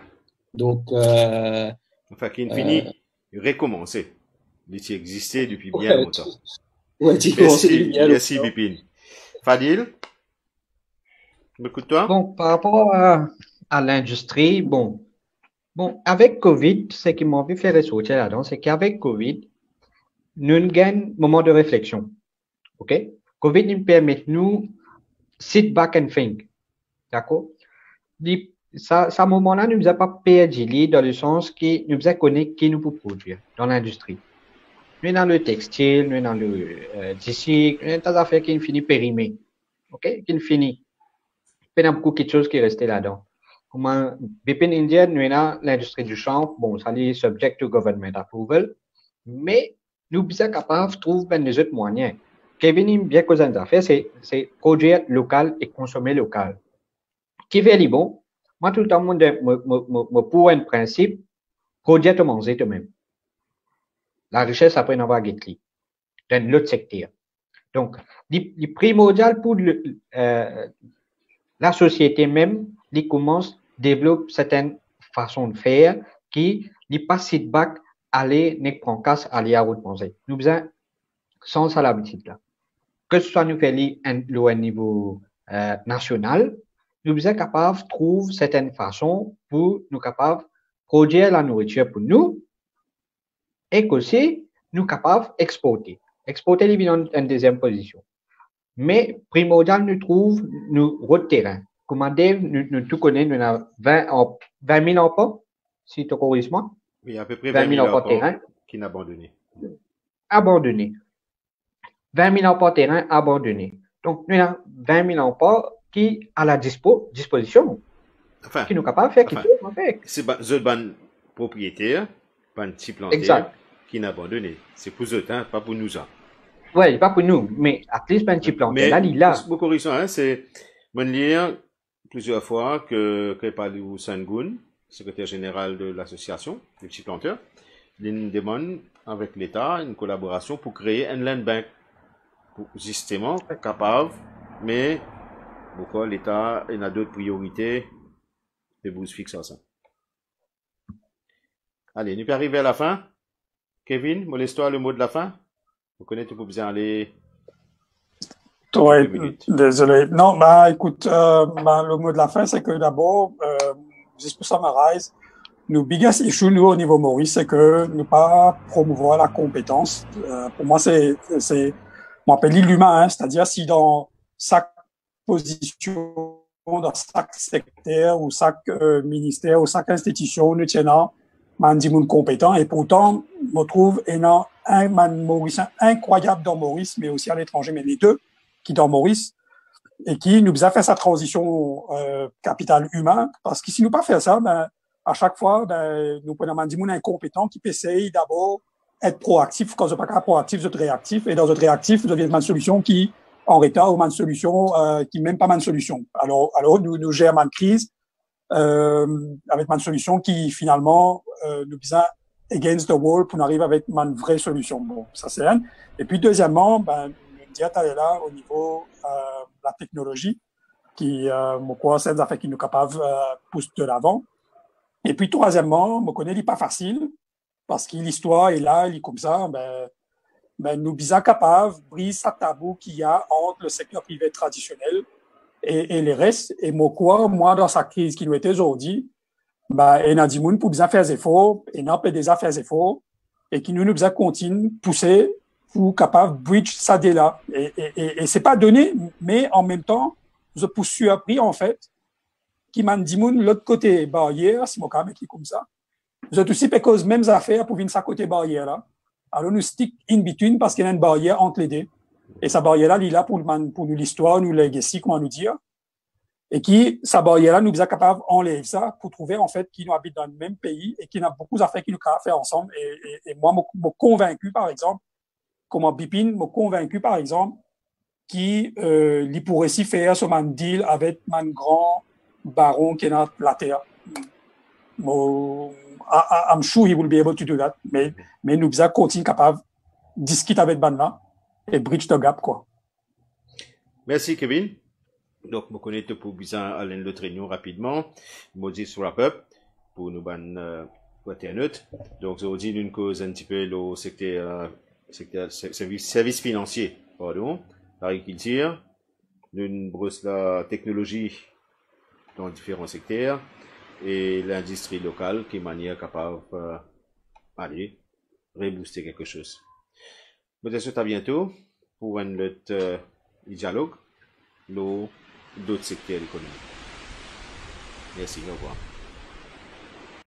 Donc, enfin, qui ne finit recommencer. Il existait depuis bien longtemps. Ouais, merci, Bipin. Fadil, écoute-toi. Bon, par rapport à l'industrie, bon, avec Covid, ce qui m'a envie de faire ressortir là-dedans, c'est qu'avec Covid, nous avons un moment de réflexion. OK? Covid nous permet nous sit back and think. D'accord? Ce moment-là, nous n'avons pas perdu dans le sens que nous avons connu qui nous peut produire dans l'industrie. Nous sommes dans le textile, nous sommes dans le tissu, nous sommes dans des affaires qui finissent périmées. OK? Qui finissent. Il y a beaucoup de choses qui restent là-dedans. Comme Bipin India, nous sommes dans l'industrie du champ. Bon, ça est subject to government approval. Mais nous sommes capables de trouver des autres moyens. Kevin, bien que des affaires, c'est produire local et consommer local. Qui est bon? Moi, tout le temps, pour un principe, produire te manger toi-même. La richesse après n'avoir guetté dans l'autre secteur. Donc, le primordial pour la société même, il commence à développer certaines façons de faire qui ne pas sit back, aller, ne prend casse, aller à route manger. Nous avons sans à l'habitude là. Que ce soit nous fait au niveau national, nous sommes capables de trouver certaines façons pour nous capables de produire la nourriture pour nous et qu'aussi nous capables d'exporter. Exporter les vins en deuxième position. Mais primordial, nous trouvons nos terrain. Comme Dave, nous tout connaissons, nous avons 20 000 emplois, si tu corriges moi. Oui, à peu près 20 000 emplois terrain qui sont abandonnés. Abandonnés. 20 000 emplois terrain abandonnés. Donc, nous avons 20 000 emplois qui à la disposition. Enfin, qui nous capables de faire quelque chose avec. C'est ban propriétaire, ban petit plantaire qui n'a abandonné. C'est pour eux, hein, pas pour nous. Ouais, pas pour nous, mais à least ben petit planté. Mais, Là, il a. mon correction, hein, c'est, mon lire plusieurs fois que Palou Sangoun, secrétaire général de l'association des petits planteurs, il demande avec l'État une collaboration pour créer un land bank pour justement capable, mais pourquoi l'État a d'autres priorités de vous fixer ça. Allez, nous peut arriver à la fin. Kevin, moleste-toi le mot de la fin. Vous connaissez, vous besoin aller. Ouais, désolé. Non, bah écoute, le mot de la fin, c'est que d'abord, juste pour summarize, nos biggest issues, nous, au niveau Maurice, c'est que ne pas promouvoir la compétence. Pour moi, on appelle l'humain, hein, c'est-à-dire si dans chaque position, dans chaque secteur ou chaque ministère ou chaque institution, nous tenons un monde compétent et pourtant, on trouve un man mauricien incroyable dans Maurice, mais aussi à l'étranger, mais les deux qui dans Maurice et qui nous a fait sa transition capital humain parce que si nous pas fait ça, ben à chaque fois, ben, nous prenons un monde incompétent qui peut essayer d'abord être proactif. Quand je parle pas proactif, je suis réactif. Et dans un réactif, je viens une solution qui en retard ou une solution qui même pas une solution. Alors nous gérons une crise avec une solution qui finalement nous vient against the wall pour arriver avec une vraie solution. Bon, ça c'est un. Et puis deuxièmement, ben Diata est là au niveau de la technologie qui, quoi, c'est des affaires qui nous capables pousser de l'avant. Et puis, troisièmement, me connaît, il n'est pas facile, parce que l'histoire est là, il est comme ça, nous sommes capables de briser ce tabou qu'il y a entre le secteur privé traditionnel et les restes. Et moi, dans sa crise qui nous était aujourd'hui, il y a des gens pour bien faire des efforts, et n'a pas des affaires efforts, et qui nous continuer de pousser pour capable de bridge ça dès là. Et c'est pas donné, mais en même temps, je pousse surpris, en fait, qui m'a dit l'autre côté barrière, si mon cas est comme ça. Je aussi cause mêmes affaires pour venir sa côté barrière là. Alors nous stick in between parce qu'il y a une barrière entre les deux. Et sa barrière là, il est là pour nous l'histoire, nous legacy, comment nous dire. Et qui, sa barrière là, nous sommes capables d'enlever ça pour trouver en fait qui nous habitent dans le même pays et qui n'a beaucoup d'affaires qui nous peuvent faire ensemble. Et moi, me convaincu par exemple, comment Bipin me convaincu par exemple, qui il pourrait s'y faire sur un deal avec un grand baron qui est dans la terre. I'm sure he will be able to do that. Mais nous sommes continuer capable de discuter avec Banna et bridge the gap, quoi. Merci, Kevin. Donc, je connais pour bien aller notre réunion rapidement. Moses wrap up pour nous ban neutre. Donc, aujourd'hui, nous cause un petit peu le secteur service financier, pardon, l'agriculture. Nous brosse la technologie dans différents secteurs et l'industrie locale qui est manière capable aller rebooster quelque chose. Peut-être à bientôt pour un autre dialogue d'autres secteurs économiques. Merci, au revoir.